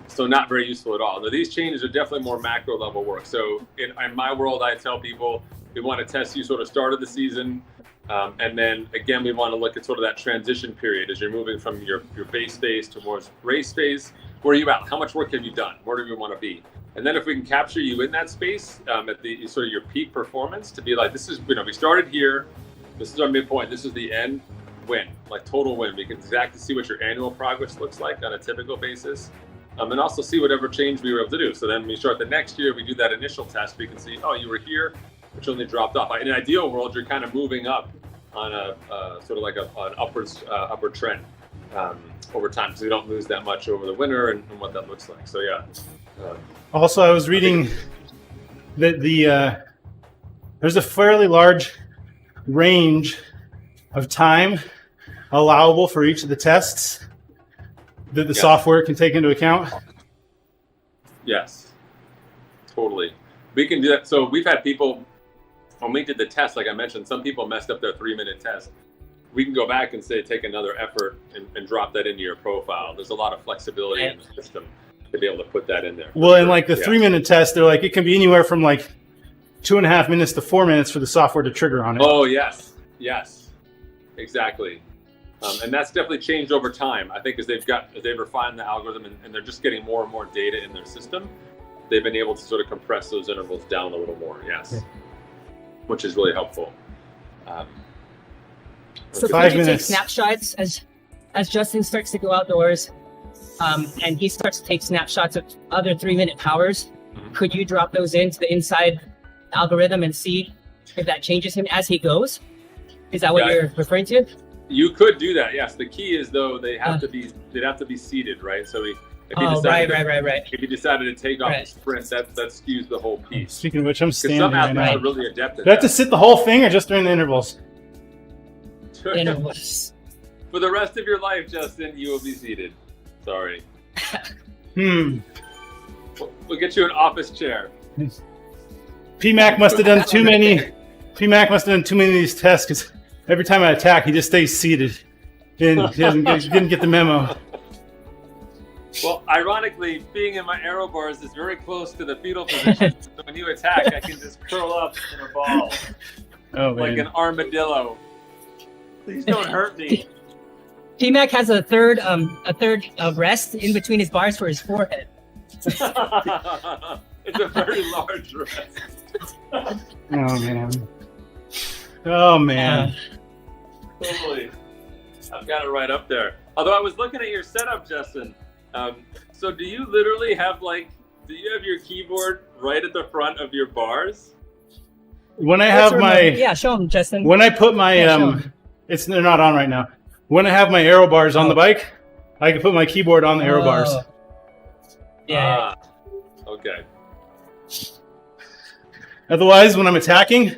So not very useful at all. Now, these changes are definitely more macro level work. So in my world, I tell people we want to test you sort of start of the season. And then again, we want to look at sort of that transition period as you're moving from your base phase towards race phase. Where are you at? How much work have you done? Where do you want to be? And then if we can capture you in that space at the sort of your peak performance, to be like, this is, we started here, this is our midpoint, this is the end, win, like total win. We can exactly see what your annual progress looks like on a typical basis. And also see whatever change we were able to do. So then when we start the next year, we do that initial test, we can see, oh, you were here, which only dropped off. In an ideal world, you're kind of moving up on a sort of like an upward trend over time, so we don't lose that much over the winter and what that looks like. So yeah. Also, I was reading that there's a fairly large range of time allowable for each of the tests that the software can take into account. Yes, totally. We can do that. So we've had people, when we did the test, like I mentioned, some people messed up their 3-minute test. We can go back and say, take another effort and drop that into your profile. There's a lot of flexibility in the system to be able to put that in there. Well, and like the 3-minute test, they're like, it can be anywhere from like 2.5 minutes to 4 minutes for the software to trigger on it. Oh, yes. Yes, exactly. And that's definitely changed over time. I think as they've refined the algorithm and they're just getting more and more data in their system, they've been able to sort of compress those intervals down a little more. Yes. Yeah. Which is really helpful. So 5 minutes. Take snapshots as Justin starts to go outdoors, and he starts to take snapshots of other 3-minute powers. Mm-hmm. Could you drop those into the INSCYD algorithm and see if that changes him as he goes? Is that what you're referring to? You could do that. Yes. The key is though they'd have to be seated, right? So if you decided to take off the sprint, that skews the whole piece. Speaking of which, I'm standing some right now. are really adept at Do I have to sit the whole thing or just during the intervals? Intervals. For the rest of your life, Justin, you will be seated. Sorry. We'll get you an office chair. PMAC must have done too many. PMAC must have done too many of these tests because every time I attack, he just stays seated. And he didn't get the memo. Well, ironically, being in my aero bars is very close to the fetal position. So when you attack, I can just curl up in a ball, like an armadillo. Please don't hurt me. PMAC has a third rest in between his bars for his forehead. It's a very large rest. Oh man. Totally. I've got it right up there. Although I was looking at your setup, Justin. So do you literally have your keyboard right at the front of your bars? When I have show him, Justin. When I put my they're not on right now. When I have my aero bars on the bike, I can put my keyboard on the aero bars. Yeah. Okay. Otherwise, when I'm attacking,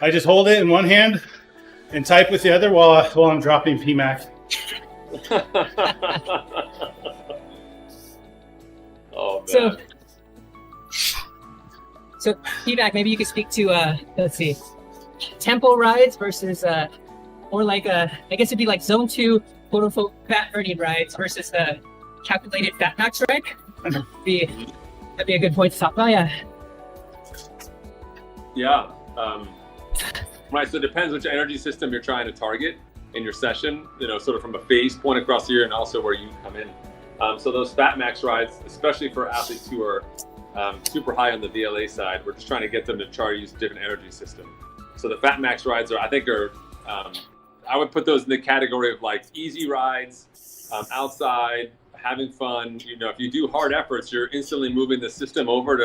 I just hold it in one hand and type with the other while I'm dropping PMAC. Oh man. So PMAC, maybe you could speak to let's see, tempo rides versus or like I guess it'd be like zone 2 quote unquote fat burning rides versus calculated fat max ride. That'd be a good point to talk about. Yeah. Right. So it depends which energy system you're trying to target in your session. Sort of from a phase point across the year, and also where you come in. So those fat max rides, especially for athletes who are super high on the VLA side, we're just trying to get them to try to use a different energy system. So the fat max rides I would put those in the category of like easy rides, outside, having fun. If you do hard efforts, you're instantly moving the system over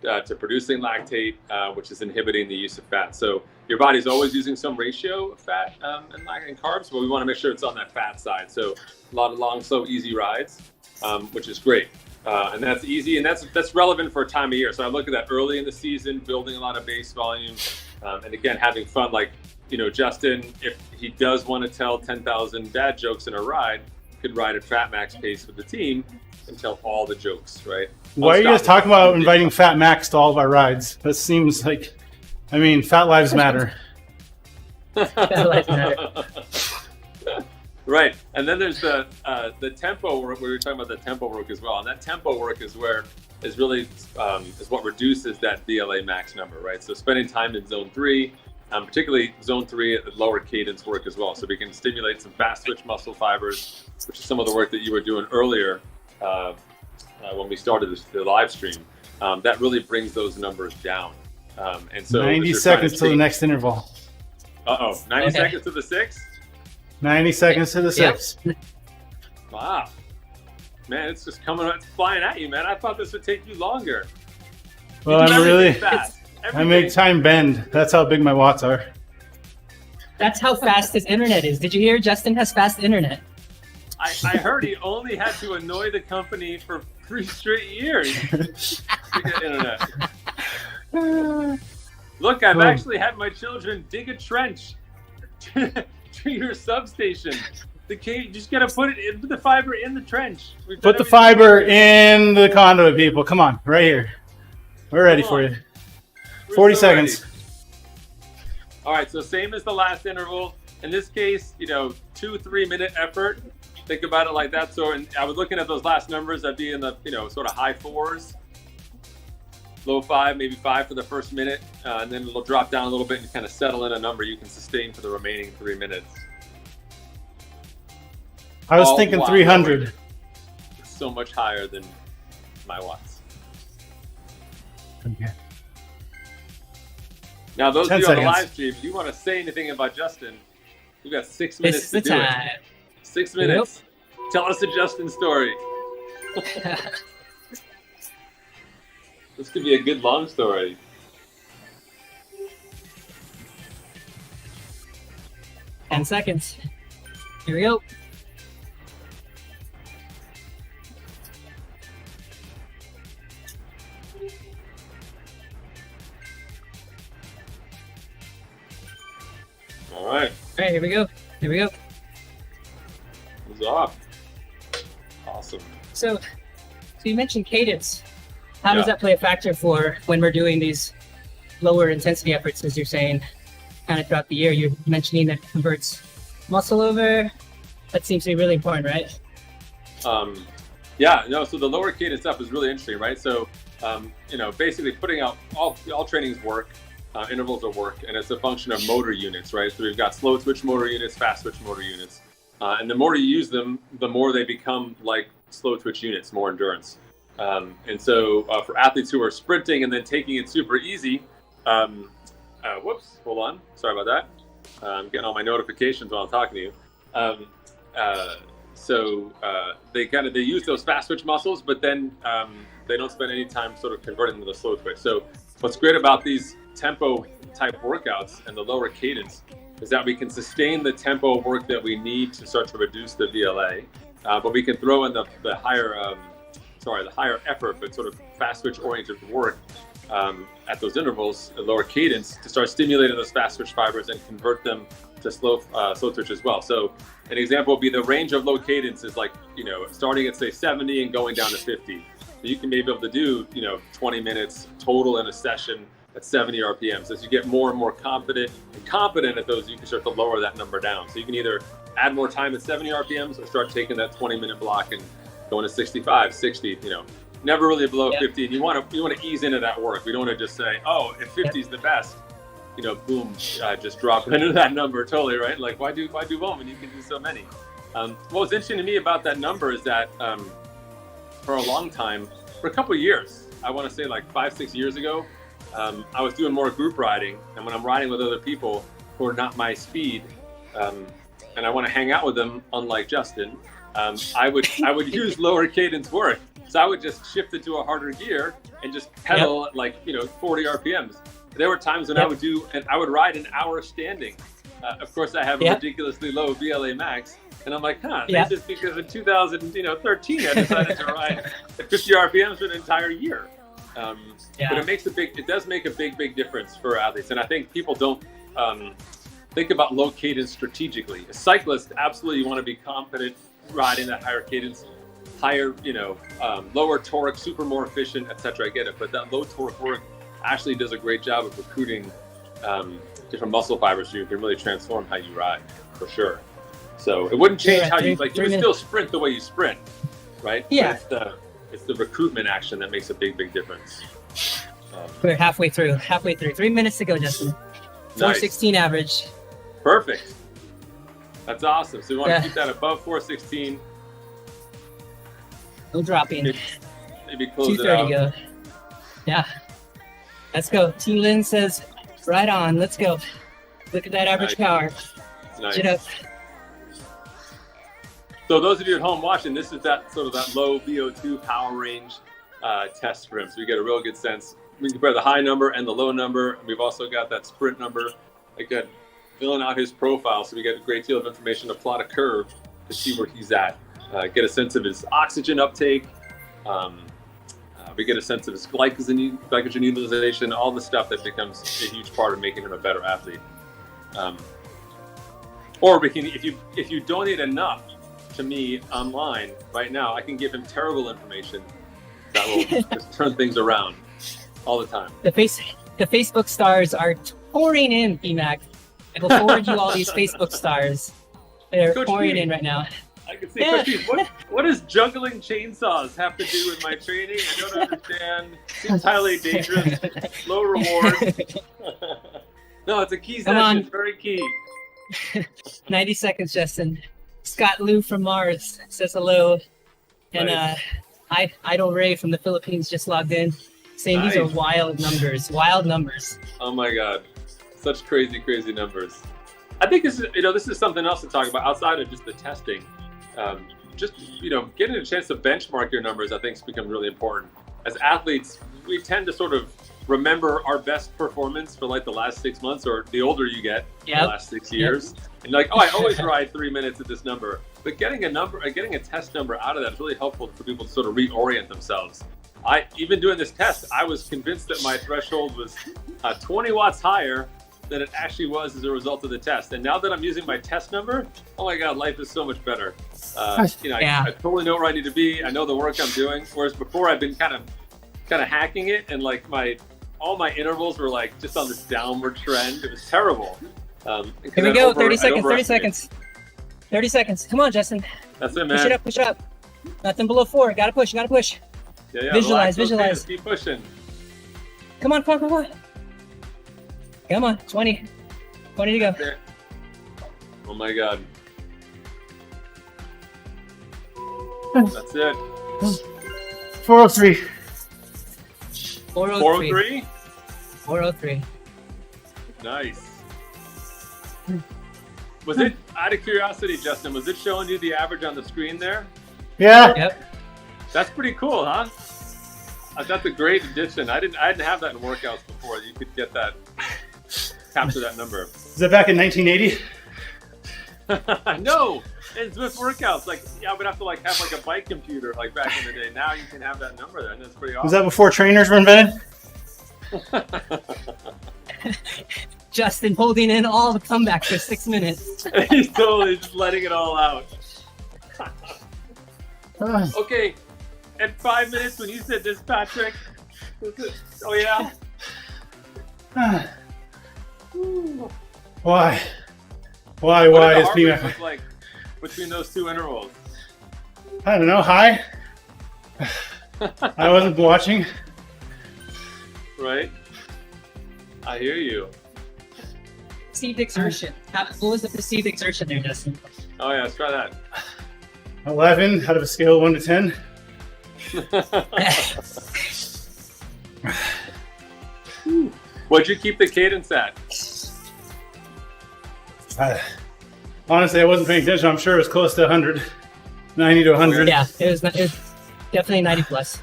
to producing lactate, which is inhibiting the use of fat. So your body's always using some ratio of fat and carbs, but we want to make sure it's on that fat side. So a lot of long, slow, easy rides, which is great. And that's easy, and that's relevant for a time of year. So I look at that early in the season, building a lot of base volume, and again, having fun. Like, Justin, if he does want to tell 10,000 dad jokes in a ride, could ride a Fat Max pace with the team and tell all the jokes, right? Why are you guys talking about inviting Fat Max to all of our rides? That seems like, fat lives matter. Fat lives matter. Right, and then there's the tempo work. We were talking about the tempo work as well, and that tempo work is where is really is what reduces that VLA max number, right? So spending time in zone 3, particularly zone 3 at the lower cadence work as well, so we can stimulate some fast twitch muscle fibers, which is some of the work that you were doing earlier when we started the live stream. That really brings those numbers down. And so 90 seconds to the next interval. 90 seconds to the 6? 90 seconds to the 6. Wow. Man, it's just it's flying at you, man. I thought this would take you longer. Well, I make time bend. That's how big my watts are. That's how fast his internet is. Did you hear Justin has fast internet? I heard he only had to annoy the company for 3 straight years to get internet. Look, I've actually had my children dig a trench to your substation. You just gotta put the fiber in the trench. Put the fiber in the conduit, people. Come on, right here. We're ready for you. 40 seconds. Ready. All right, so same as the last interval. In this case, 2-3 minute effort. Think about it like that. So, I was looking at those last numbers. I'd be in the sort of high 4s, low 5, maybe 5 for the first minute, and then it'll drop down a little bit and kind of settle in a number you can sustain for the remaining 3 minutes. I was thinking 300. It's so much higher than my watts. Okay. Now, those of you 10 on the seconds. live stream, if you want to say anything about Justin, we've got 6 minutes to do time. it. 6 minutes. Yep. Tell us a Justin story. This could be a good long story. Ten seconds. Here we go. All right. All right, here we go. Here we go. It's off. Awesome. So you mentioned cadence. How does that play a factor for when we're doing these lower intensity efforts, as you're saying, kind of throughout the year? You're mentioning that converts muscle over. That seems to be really important, right? So the lower cadence up is really interesting, right? So, basically putting out all trainings work, intervals of work, and it's a function of motor units, right? So we've got slow twitch motor units, fast twitch motor units. And the more you use them, the more they become like slow twitch units, more endurance. And so for athletes who are sprinting and then taking it super easy, whoops, hold on. Sorry about that. I'm getting all my notifications while I'm talking to you. They use those fast twitch muscles, but then they don't spend any time sort of converting them to the slow twitch. So what's great about these tempo type workouts and the lower cadence is that we can sustain the tempo work that we need to start to reduce the VLA, but we can throw in the higher effort, but sort of fast twitch oriented work at those intervals, at lower cadence, to start stimulating those fast twitch fibers and convert them to slow twitch as well. So an example would be the range of low cadence is like, starting at say 70 and going down to 50. So you can maybe be able to do, 20 minutes total in a session at 70 RPMs. As you get more and more confident at those, you can start to lower that number down. So you can either add more time at 70 RPMs or start taking that 20-minute block and going to 65, 60, never really below 50. And you want to ease into that work. We don't want to just say, oh, if 50 is the best, boom, just drop into that number totally, right? Like, why do one when you can do so many? What was interesting to me about that number is that for a long time, for a couple of years, I want to say like 5-6 years ago, I was doing more group riding, and when I'm riding with other people who are not my speed, and I want to hang out with them, unlike Justin, I would use lower cadence work. So I would just shift it to a harder gear and just pedal at like 40 RPMs. There were times when I would ride an hour standing. Of course, I have a ridiculously low VLA max, and I'm like, this is because in 2013 I decided to ride at 50 RPMs for an entire year. But it does make a big difference for athletes, and I think people don't think about low cadence strategically. A cyclist, absolutely, you want to be confident riding that higher cadence, higher, lower torque, super more efficient, etc. I get it, but that low torque work actually does a great job of recruiting different muscle fibers, so you can really transform how you ride, for sure. So it wouldn't change Yeah, how you three like. You would minutes. still sprint the way you sprint, right? Yeah. But it's the recruitment action that makes a big difference. We're halfway through. 3 minutes to go, Justin. 4:16 average. Perfect. That's awesome. So we want Yeah. to keep that above 4:16. No dropping. Maybe close it out. 2:30 go. Yeah. Let's go. Team Lynn says, right on. Let's go. Look at that average Nice. power. Nice. Get up. So those of you at home watching, this is that sort of that low VO2 power range test for him. So we get a real good sense. We compare the high number and the low number. And we've also got that sprint number. Again, filling out his profile, so we get a great deal of information to plot a curve to see where he's at. Get a sense of his oxygen uptake. We get a sense of his glycogen utilization, all the stuff that becomes a huge part of making him a better athlete. Or we can, if you donate enough to me online right now, I can give him terrible information that will just turn things around all the time. The Facebook stars are pouring in, PMAC. I will forward you all these Facebook stars. They're Coach pouring P. in right now. I can see, Yeah. Coach P, what does juggling chainsaws have to do with my training? I don't understand. Seems highly dangerous. Low reward. No, it's a key Come session. on. It's very key. 90 seconds, Justin. Scott Liu from Mars says hello. And Nice. Idol Ray from the Philippines just logged in, saying these are Nice. wild numbers. Wild numbers. Oh my God, such crazy numbers. I think this is something else to talk about outside of just the testing. Getting a chance to benchmark your numbers, I think, has become really important. As athletes, we tend to sort of remember our best performance for like the last 6 months, or the older you get, the last 6 years. And like, oh, I always ride 3 minutes at this number. But getting a test number out of that is really helpful for people to sort of reorient themselves. Even doing this test, I was convinced that my threshold was 20 watts higher than it actually was as a result of the test. And now that I'm using my test number, oh my God, life is so much better. I totally know where I need to be. I know the work I'm doing. Whereas before, I've been kind of hacking it, and like all my intervals were like just on this downward trend. It was terrible. Here we go. 30 seconds. 30 seconds. Come on, Justin. That's it, man. Push it up. Nothing below 4. Gotta push. Yeah, Visualize. Relax, keep pushing. Come on. Come on. 20 to go. There. Oh my God. That's it. 403. 403. 403? 403. Nice. Was it, out of curiosity, Justin, was it showing you the average on the screen there? Yeah. Yep. That's pretty cool, huh? That's a great addition. I didn't have that in workouts before. You could get that, capture that number. Is that back in 1980? No, it's with workouts. Like, I would have to have a bike computer like back in the day. Now you can have that number there, and that's pretty awesome. Was that before trainers were invented? Justin holding in all the comeback for 6 minutes. He's totally just letting it all out. Okay, at 5 minutes when you said this, Patrick. Oh yeah. Why? What Is did the heart rate PMAC? look like between those two intervals? I don't know. High. I wasn't watching. Right. I hear you. Perceived exertion. What was the perceived exertion there, Justin? Oh yeah, let's try that. 11 out of a scale of 1 to 10. What'd you keep the cadence at? Honestly, I wasn't paying attention. I'm sure it was close to 100. 90 to 100. Yeah, it was definitely 90 plus.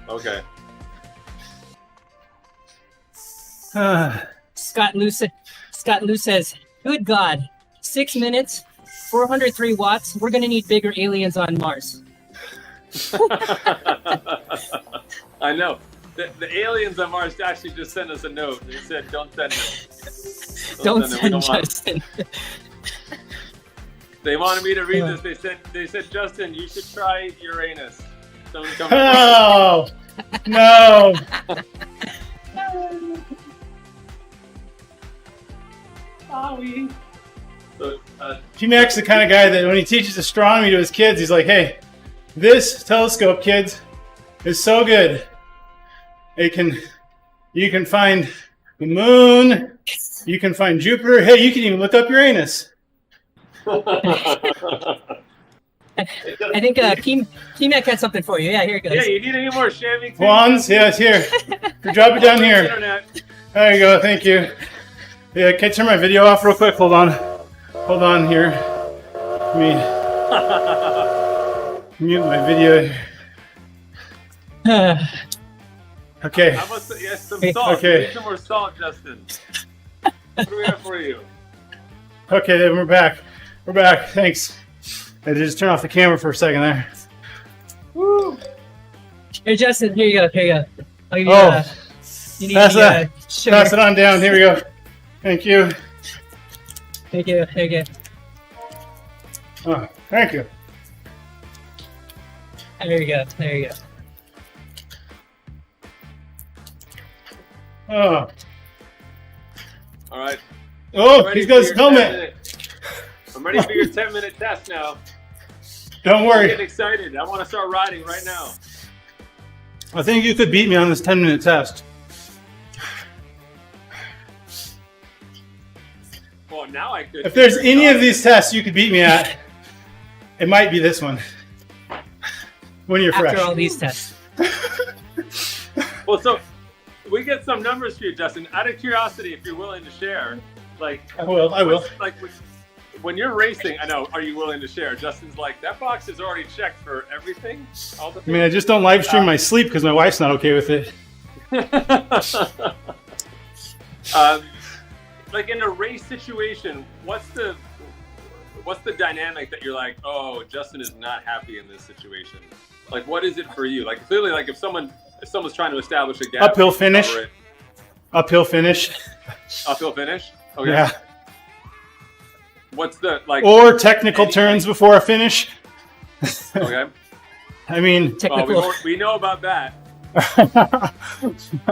Okay. Scott Liu says, good God, 6 minutes, 403 watts. We're going to need bigger aliens on Mars. I know. The aliens on Mars actually just sent us a note. They said, don't send them. Don't them. We send don't want Justin. They wanted me to read this. They said, Justin, you should try Uranus. Don't come. Oh, no. So, T-Mac's the kind of guy that when he teaches astronomy to his kids, he's like, hey, this telescope, kids, is so good. You can find the moon, you can find Jupiter, hey, you can even look up Uranus. I think T-Mac had something for you. Yeah, here it goes. Yeah, you need any more chamois? Wands? Yeah, it's here. Drop it down here. There you go, thank you. Yeah, can I turn my video off real quick? Hold on. Hold on here. Let me mute my video. Okay. How about some salt? Okay. Need some more salt, Justin. What do we have for you? Okay, then we're back. We're back. Thanks. I just turn off the camera for a second there. Woo! Hey, Justin, here you go. Here you go. I'll give you, you need pass the, sugar. Pass it on down. Here we go. Thank you. Thank you. Here you go. Oh, thank you. There you go. There you go. Oh. All right. Oh, he's got his helmet. I'm ready for your 10-minute test now. Don't I'm worry. getting excited. I want to start riding right now. I think you could beat me on this 10-minute test. Well, now I could. If there's any of these tests you could beat me at, it might be this one. When you're fresh. After all these tests. Well, so we get some numbers for you, Justin. Out of curiosity, if you're willing to share, like I will. like when you're racing, I know. Are you willing to share? Justin's like, that box is already checked for everything. All the I mean, I just don't live stream my sleep because my wife's not okay with it. Like in a race situation, what's the dynamic that you're like, oh, Justin is not happy in this situation? Like, what is it for you? Like, clearly, like if someone's trying to establish a gap, Uphill finish. Uphill finish. Uphill finish. Okay. Yeah. What's the like? Or technical turns before a finish. Okay. I mean, we know about that.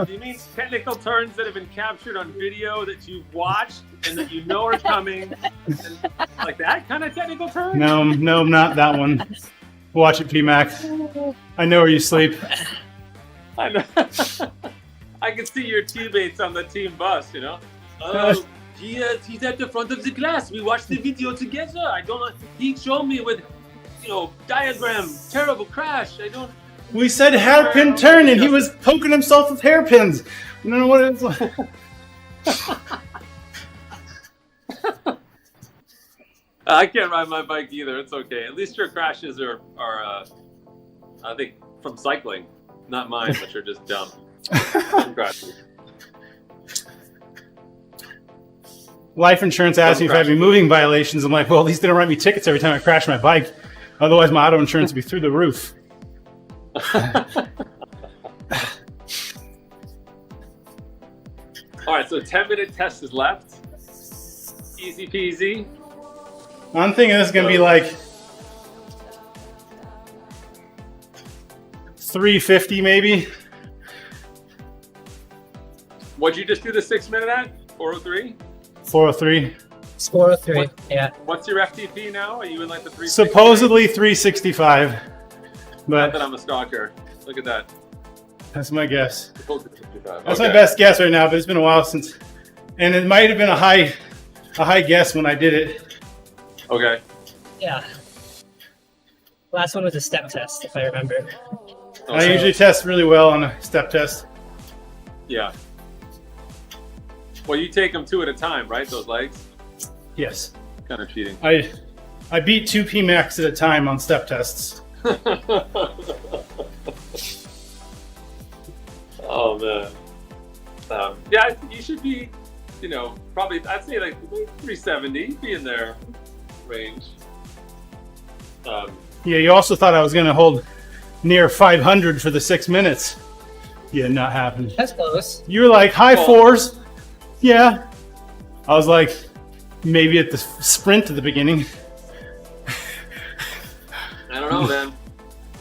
Do you mean technical turns that have been captured on video that you've watched and that you know are coming? And like that kind of technical turn? No, not that one. Watch it, P-Mac. I know where you sleep. I know. I can see your teammates on the team bus, you know? Oh, he's at the front of the class. We watched the video together. I don't know. He showed me with, diagram, terrible crash. We said hairpin turn, and he was poking himself with hairpins. I don't know what it was. I can't ride my bike either. It's okay. At least your crashes are I think, from cycling, not mine, which are just dumb. Congrats. Life insurance asked me if I have any moving violations. I'm like, well, at least they don't write me tickets every time I crash my bike. Otherwise, my auto insurance would be through the roof. All right, so 10-minute test is left. Easy peasy. I'm thinking this is going to be like 350 maybe. What'd you just do the 6-minute at? 403? 403. It's 403, yeah. What's your FTP now? Are you in like the 360? Supposedly 365. But not that I'm a stalker. Look at that. That's my guess. That's Okay. my best guess right now, but it's been a while since, and it might have been a high guess when I did it. Okay. Yeah. Last one was a step test, if I remember. I usually test really well on a step test. Yeah. Well, you take them 2 at a time, right? Those legs? Yes. Kind of cheating. I beat 2 PMAX at a time on step tests. Oh, man. Yeah, you should be, probably, I'd say like 370, be in their range. Yeah, you also thought I was going to hold near 500 for the 6 minutes. Yeah, not happened. That's close. You were like, high fours. Yeah. I was like, maybe at the sprint at the beginning. I don't know, man.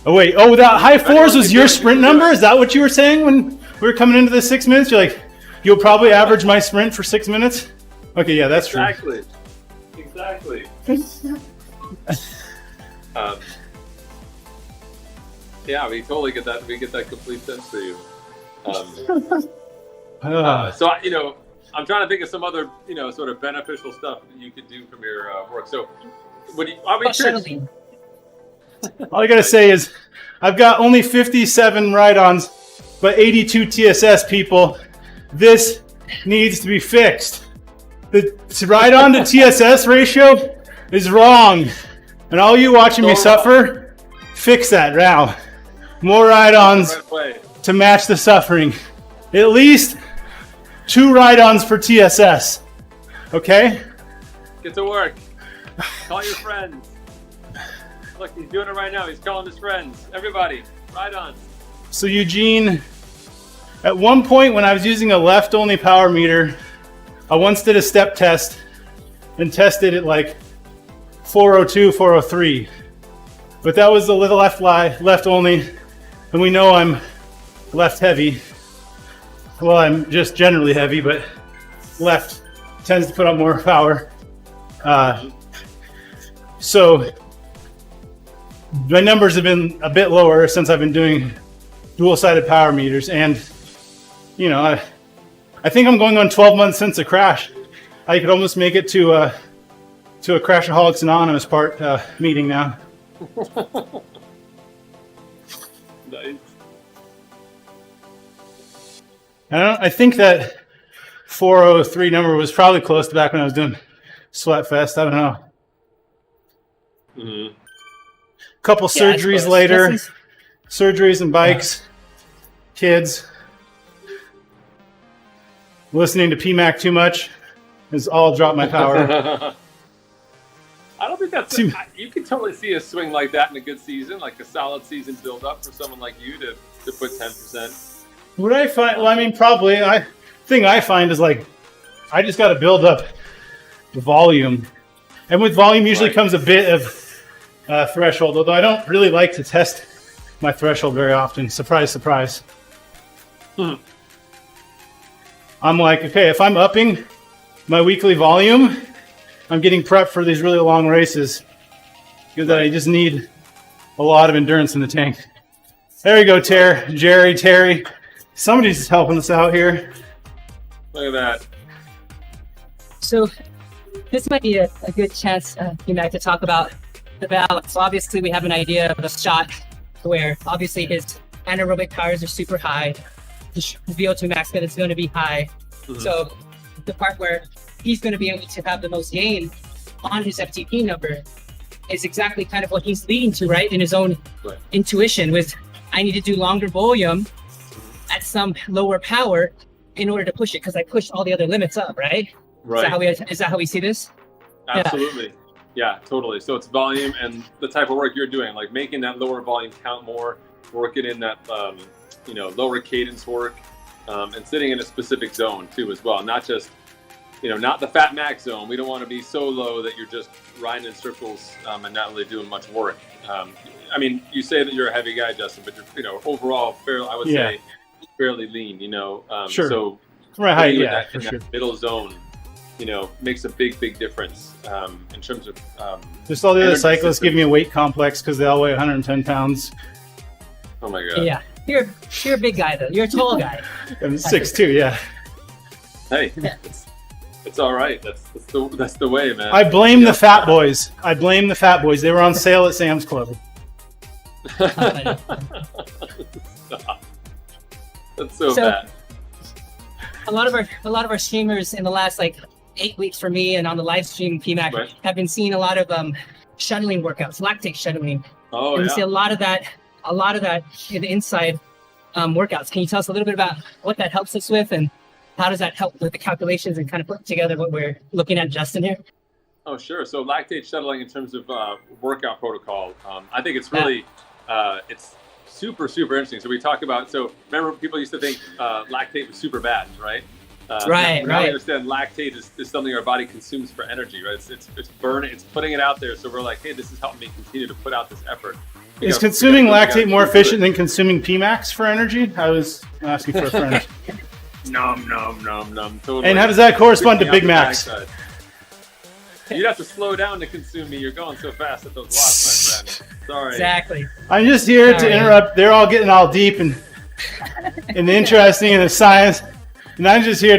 Oh, wait. Oh, that high fours was your sprint number? Is that what you were saying when we were coming into the 6 minutes? You're like, you'll probably average my sprint for 6 minutes? Okay, yeah, that's true. Exactly. Exactly. Yeah, we totally get that. We get that complete sense for you. So I'm trying to think of some other, sort of beneficial stuff that you could do from your work. So, all I gotta say is, I've got only 57 ride-ons, but 82 TSS people. This needs to be fixed. The ride-on to TSS ratio is wrong, and all you watching me suffer, fix that now. More ride-ons to match the suffering. At least 2 ride-ons for TSS. Okay? Get to work. Call your friends. Look, he's doing it right now. He's calling his friends. Everybody, ride-ons. So Eugene, at one point when I was using a left-only power meter, I once did a step test and tested it like 402, 403. But that was the left only, and we know I'm left heavy. Well, I'm just generally heavy, but left tends to put out more power. So my numbers have been a bit lower since I've been doing dual-sided power meters, and I think I'm going on 12 months since the crash. I could almost make it to a Crashaholics Anonymous meeting now. Nice. I think that 403 number was probably close to back when I was doing Sweatfest. I don't know. Mm-hmm. Couple surgeries later, surgeries and bikes, kids. Listening to PMAC too much has all dropped my power. I don't think that's... you can totally see a swing like that in a good season, like a solid season build up for someone like you to put 10%. What I find, well, I mean, probably, thing I find is like, I just got to build up the volume. And with volume usually comes a bit of threshold, although I don't really like to test my threshold very often. Surprise, surprise. I'm like, okay, if I'm upping my weekly volume, I'm getting prepped for these really long races because I just need a lot of endurance in the tank. There you go, Terry. Somebody's helping us out here. Look at that. So this might be a good chance, to talk about the balance. So obviously we have an idea of a shot where obviously his anaerobic powers are super high. The VO2 max is going to be high. Mm-hmm. So the part where he's going to be able to have the most gain on his FTP number is exactly kind of what he's leading to, right? In his own intuition with, I need to do longer volume at some lower power in order to push it because I pushed all the other limits up, right? Right. Is that how we see this? Absolutely. Yeah, totally. So it's volume and the type of work you're doing, like making that lower volume count more, working in that, lower cadence work, and sitting in a specific zone too as well. Not just, not the fat max zone. We don't want to be so low that you're just riding in circles and not really doing much work. I mean, you say that you're a heavy guy, Justin, but you're, overall, I would say fairly lean, Sure. So right, in for sure. that middle zone, makes a big difference in terms of just all the other cyclists give me a weight complex because they all weigh 110 pounds. Oh my god. Yeah, you're a big guy though. You're a tall guy. I'm 6'2", yeah. Hey, it's all right. That's the way, man. I blame the fat boys. They were on sale at Sam's Club. That's so bad. A lot of our streamers in the last 8 weeks for me and on the live stream PMAC have been seeing a lot of shuttling workouts, lactate shuttling. Oh, and we see a lot of that in the INSCYD workouts. Can you tell us a little bit about what that helps us with and how does that help with the calculations and kind of put together what we're looking at, Justin, here? Oh, sure. So lactate shuttling in terms of workout protocol, I think it's really, it's super interesting. So we talk about, remember people used to think lactate was super bad, right? Right. Now we understand lactate is something our body consumes for energy, right? It's burning, it's putting it out there. So we're like, hey, this is helping me continue to put out this effort. Is consuming lactate more efficient than consuming PMAX for energy? I was asking for a friend. Nom. Totally. And how does that correspond to Big Macs? You'd have to slow down to consume me. You're going so fast at those watts, my friend. Sorry. Exactly. I'm just here to interrupt. They're all getting all deep and interesting in the science, and I'm just here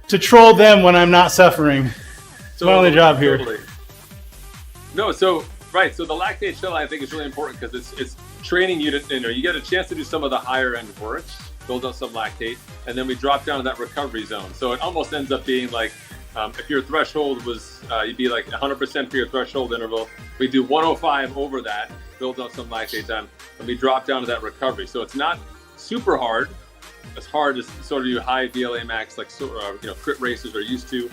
to troll them when I'm not suffering. It's my only job here. Totally. No, so right. So the lactate shuttle, I think, is really important because it's training you to, you get a chance to do some of the higher end work, build up some lactate, and then we drop down to that recovery zone. So it almost ends up being like, if your threshold was, you'd be like 100% for your threshold interval. We do 105 over that, build up some lactate time, and we drop down to that recovery. So it's not super hard, as hard as sort of you high VLA max, like crit racers are used to,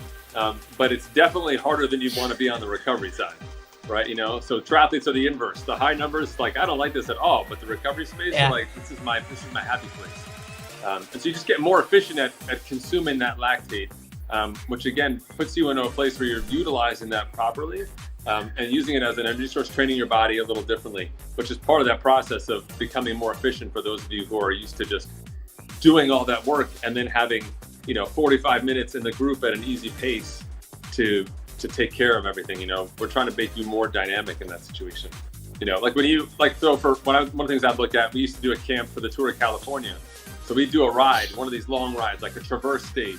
but it's definitely harder than you want to be on the recovery side, right? So triathletes are the inverse. The high numbers, like I don't like this at all, but the recovery space, like this is my happy place. And so you just get more efficient at consuming that lactate. Which again puts you in a place where you're utilizing that properly and using it as an energy source, training your body a little differently, which is part of that process of becoming more efficient for those of you who are used to just doing all that work and then having 45 minutes in the group at an easy pace to take care of everything. We're trying to make you more dynamic in that situation. Like when you one of the things I've looked at, we used to do a camp for the Tour of California. So we do a ride, one of these long rides, like a traverse stage,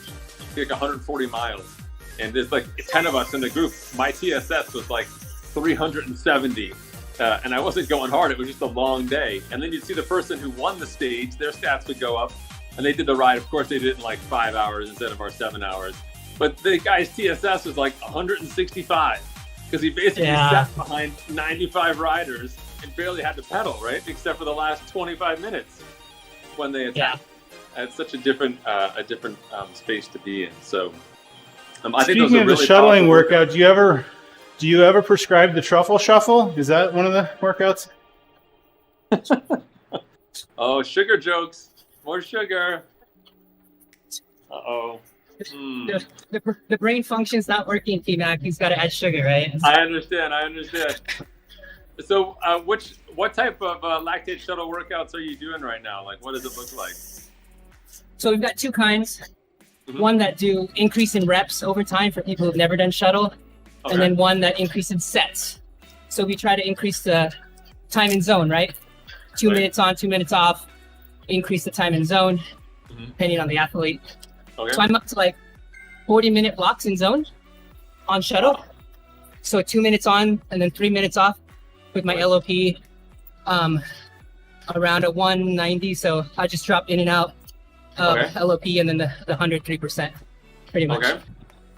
like 140 miles. And there's like 10 of us in the group. My TSS was like 370. And I wasn't going hard. It was just a long day. And then you'd see the person who won the stage, their stats would go up. And they did the ride. Of course, they did it in like 5 hours instead of our 7 hours. But the guy's TSS was like 165 because he basically sat behind 95 riders and barely had to pedal, right? Except for the last 25 minutes when they attacked. It's such a different space to be in. So I think those are Speaking of really the shuttling workout, do you ever prescribe the truffle shuffle? Is that one of the workouts? Oh, sugar jokes. More sugar. Uh-oh. The brain function's not working, T-Mac. He's got to add sugar, right? I understand. So what type of lactate shuttle workouts are you doing right now? Like, what does it look like? So we've got two kinds. Mm-hmm. One that do increase in reps over time for people who've never done shuttle, and then one that increase in sets. So we try to increase the time in zone, right? 2 minutes on, 2 minutes off, increase the time in zone, depending on the athlete. Okay. So I'm up to like 40-minute blocks in zone on shuttle. So 2 minutes on and then 3 minutes off with my LOP around a 190. So I just drop in and out LOP and then the 103%, pretty much. Okay.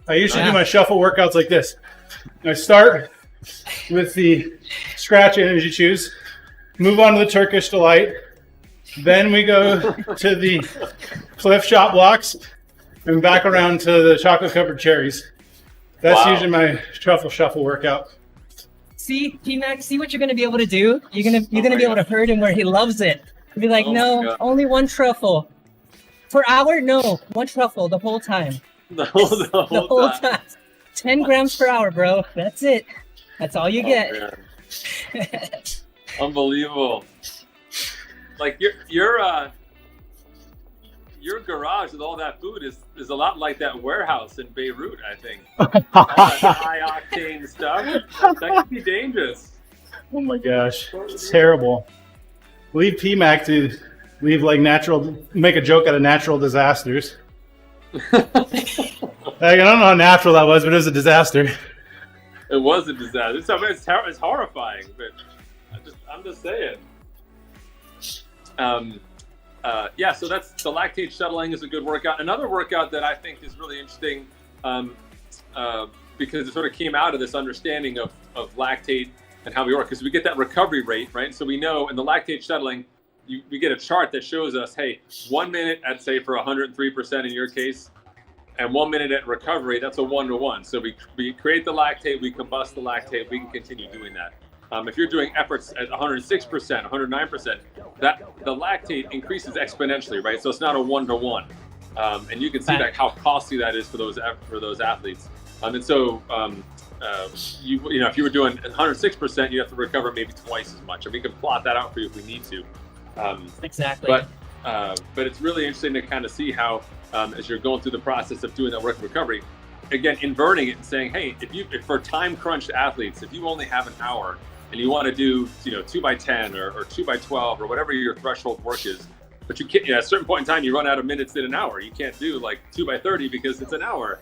I usually do my shuffle workouts like this. I start with the scratch energy chews, move on to the Turkish Delight, then we go to the Cliff Shot blocks, and back around to the chocolate covered cherries. That's usually my truffle shuffle workout. See, T-Mac, see what you're gonna be able to do? You're gonna be able to herd him where he loves it. Be like, no, only one truffle. Per hour? No, one truffle the whole time. The whole time. 10 grams per hour, bro. That's it. That's all you get. Unbelievable. Like your garage with all that food is a lot like that warehouse in Beirut, I think. All that high octane stuff. That could be dangerous. Oh my gosh. It's terrible. Leave PMAC to leave like make a joke out of natural disasters. I don't know how natural that was, but it was a disaster. It was a disaster. It's horrifying, but I'm just saying. So that's the lactate shuttling is a good workout. Another workout that I think is really interesting because it sort of came out of this understanding of lactate and how we work, because we get that recovery rate, right? So we know in the lactate shuttling, we get a chart that shows us, hey, 1 minute at say for 103% in your case, and 1 minute at recovery, that's a 1-to-1. So we create the lactate, we combust the lactate, we can continue doing that. If you're doing efforts at 106%, 109%, the lactate increases exponentially, right? So it's not a 1-to-1, and you can see that how costly that is for those athletes. And so if you were doing 106%, you have to recover maybe twice as much, and we can plot that out for you if we need to. Exactly. But it's really interesting to kind of see how as you're going through the process of doing that work recovery, again, inverting it and saying, hey, if for time crunched athletes, if you only have an hour and you want to do 2x10 or 2x12 or whatever your threshold work is, but you can't, at a certain point in time, you run out of minutes in an hour. You can't do like 2x30 because it's an hour.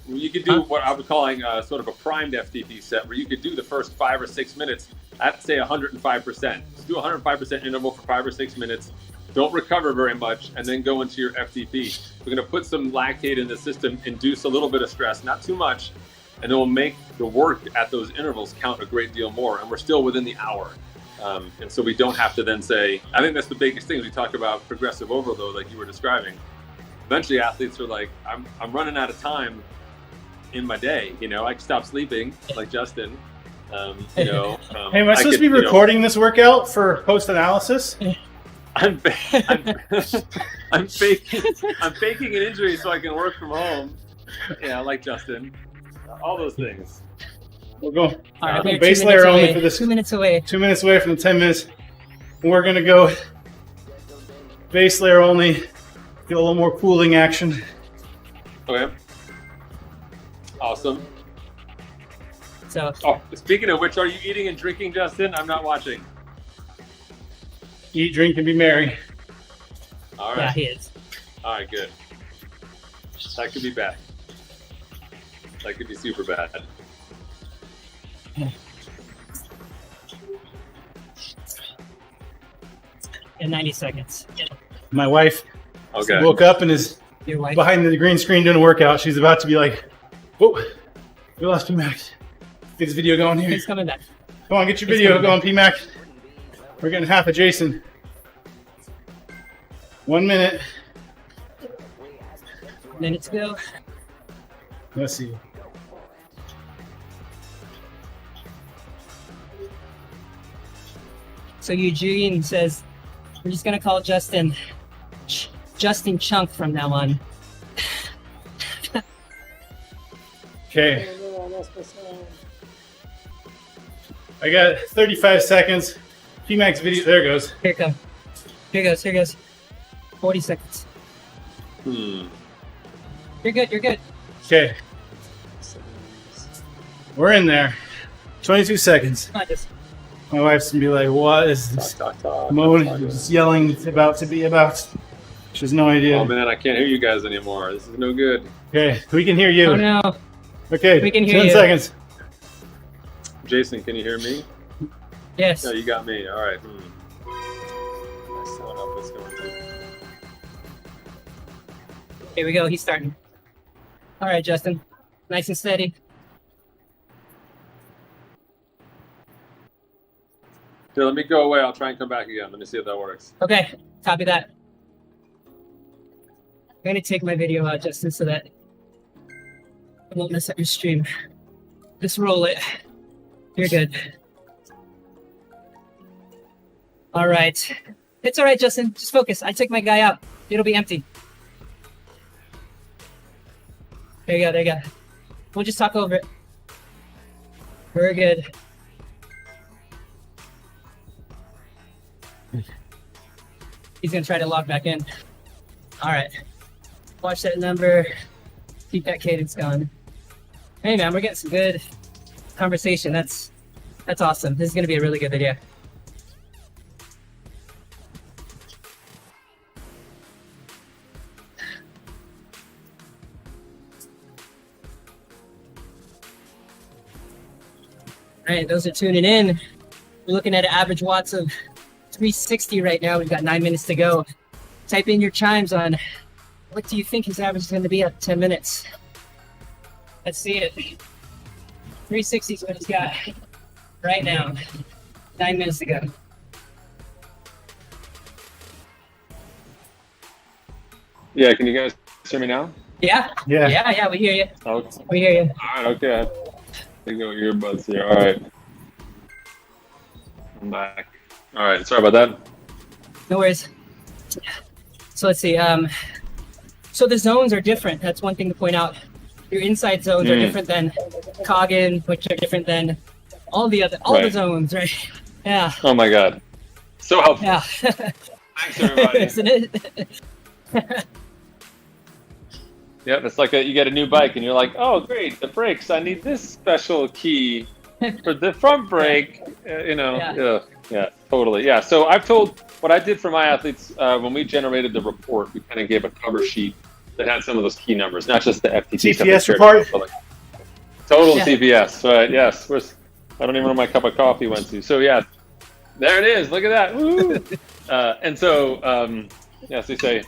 You could do what I was calling sort of a primed FTP set, where you could do the first 5 or 6 minutes at, say, 105%. Just do 105% interval for 5 or 6 minutes. Don't recover very much, and then go into your FTP. We're going to put some lactate in the system, induce a little bit of stress, not too much, and it will make the work at those intervals count a great deal more. And we're still within the hour. And so we don't have to then say, I think that's the biggest thing. We talk about progressive overload, like you were describing. Eventually, athletes are like, I'm running out of time in my day. I can stop sleeping, like Justin. Hey, am I supposed to be recording this workout for post-analysis? I'm faking an injury so I can work from home. Yeah, like Justin. All those things. We're going base layer only for this. 2 minutes away. 2 minutes away from the 10 minutes. We're going to go base layer only. Get a little more cooling action. Okay. Awesome. So. Oh, speaking of which, are you eating and drinking, Justin? I'm not watching. Eat, drink, and be merry. All right. Yeah, he is. All right, good. That could be bad. That could be super bad. In 90 seconds. My wife woke up and is behind the green screen doing a workout. She's about to be like, whoa, we lost PMAX. Get this video going here. He's coming back. Come on, get your video going, PMAX. We're getting half of Jason. 1 minute. Minute to go. Let's see. So Eugene says, we're just gonna call Justin Justin Chunk from now on. Okay. I got 35 seconds. PMAX video, there it goes. Here it comes. Here goes, here goes. 40 seconds. You're good, you're good. Okay. We're in there. 22 seconds. Come on, just. My wife's gonna be like, what is this moan just yelling about to be about? She has no idea. Oh man, I can't hear you guys anymore. This is no good. Okay, we can hear you. Oh no. Okay, we can hear 10 you. seconds. Jason, can you hear me? Yes. No, you got me. All right. I still don't know if it's going to. Here we go, he's starting. All right, Justin. Nice and steady. Here, let me go away. I'll try and come back again. Let me see if that works. Okay, copy that. I'm gonna take my video out, Justin, so that I won't mess up your stream. Just roll it. You're good. All right. It's all right, Justin. Just focus. I took my guy out. It'll be empty. There you go, there you go. We'll just talk over it. We're good. He's gonna try to log back in. All right. Watch that number. Keep that cadence going. Hey man, we're getting some good conversation. That's awesome. This is gonna be a really good video. All right, those are tuning in. We're looking at an average watts of 360 right now. We've got 9 minutes to go. Type in your chimes on what do you think his average is going to be at 10 minutes. Let's see it. 360 is what he's got right now. 9 minutes to go. Yeah, can you guys hear me now? Yeah? Yeah, we hear you. Okay. We hear you. All right, okay. I think earbuds here. All right. I'm back. All right, sorry about that. No worries. So let's see. So the zones are different. That's one thing to point out. Your inside zones are different than Coggin, which are different than all the zones, right? Yeah. Oh my God. So helpful. Yeah. Thanks, everybody. Isn't it? Yep, it's like you get a new bike and you're like, oh, great, the brakes. I need this special key for the front brake. Yeah, totally. Yeah, so I've told what I did for my athletes when we generated the report. We kind of gave a cover sheet that had some of those key numbers, not just the FTP CPS report. Like total CPS, right? Yes. I don't even know where my cup of coffee went to. So yeah, there it is. Look at that. Woo! And so. Yes, they say,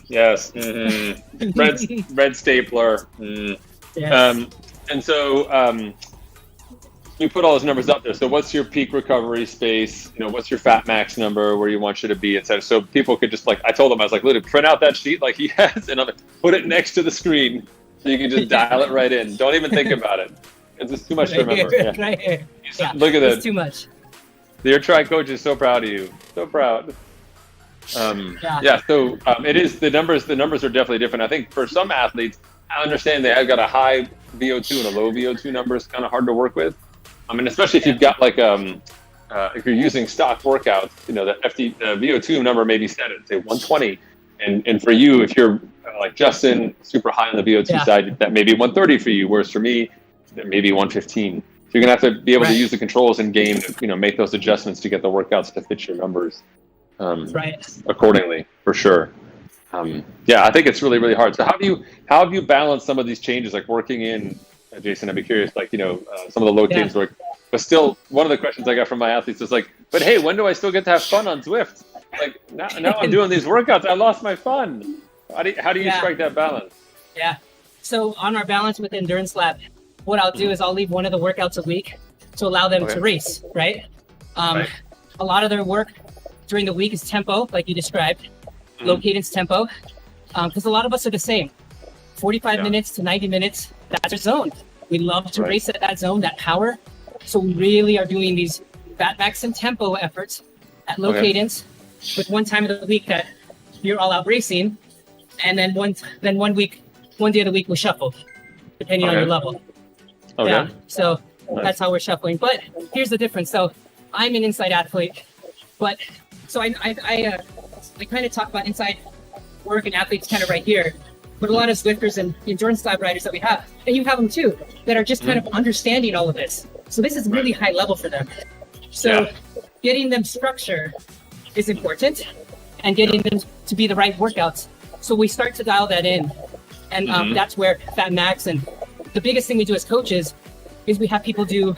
yes, red stapler. Yes. And so we put all those numbers up there. So what's your peak recovery space? What's your fat max number, where you want you to be, etc. So people could just I told them, I was like, literally print out that sheet like he has and put it next to the screen so you can just dial it right in. Don't even think about it. It's just too much to remember. Right here. Look at that. It's too much. Your tri coach is so proud of you. So proud. So it is the numbers are definitely different. I think for some athletes, I understand they have got a high VO2 and a low VO2 number is kind of hard to work with. I mean, especially if you've got if you're using stock workouts, the VO2 number may be set at say 120, and for you, if you're like Justin, super high on the VO2 side, that may be 130 for you. Whereas for me, that may be 115. So you're gonna have to be able to use the controls in game to make those adjustments to get the workouts to fit your numbers. Accordingly, for sure. I think it's really, really hard. So how have you balanced some of these changes, like working in, Jason, I'd be curious, some of the low teams work, but still one of the questions I got from my athletes is like, but hey, when do I still get to have fun on Zwift? Like now I'm doing these workouts, I lost my fun. How do you strike that balance? Yeah. So on our balance with Endurance Lab, what I'll do is I'll leave one of the workouts a week to allow them to race, right? A lot of their work during the week is tempo, like you described, low cadence tempo, because a lot of us are the same. 45 minutes to 90 minutes, that's our zone. We love to race at that zone, that power. So we really are doing these fat max and tempo efforts at low cadence with one time of the week that you're all out racing, and then one day of the week we shuffle, depending on your level. Yeah, so that's how we're shuffling. But here's the difference. So I'm an INSCYD athlete, but so I kind of talk about inside work and athletes kind of right here, but a lot of Zwifters and endurance lab riders that we have, and you have them too, that are just kind of understanding all of this. So this is really high level for them. So getting them structure is important, and getting them to be the right workouts. So we start to dial that in, and that's where fat max, and the biggest thing we do as coaches is we have people do,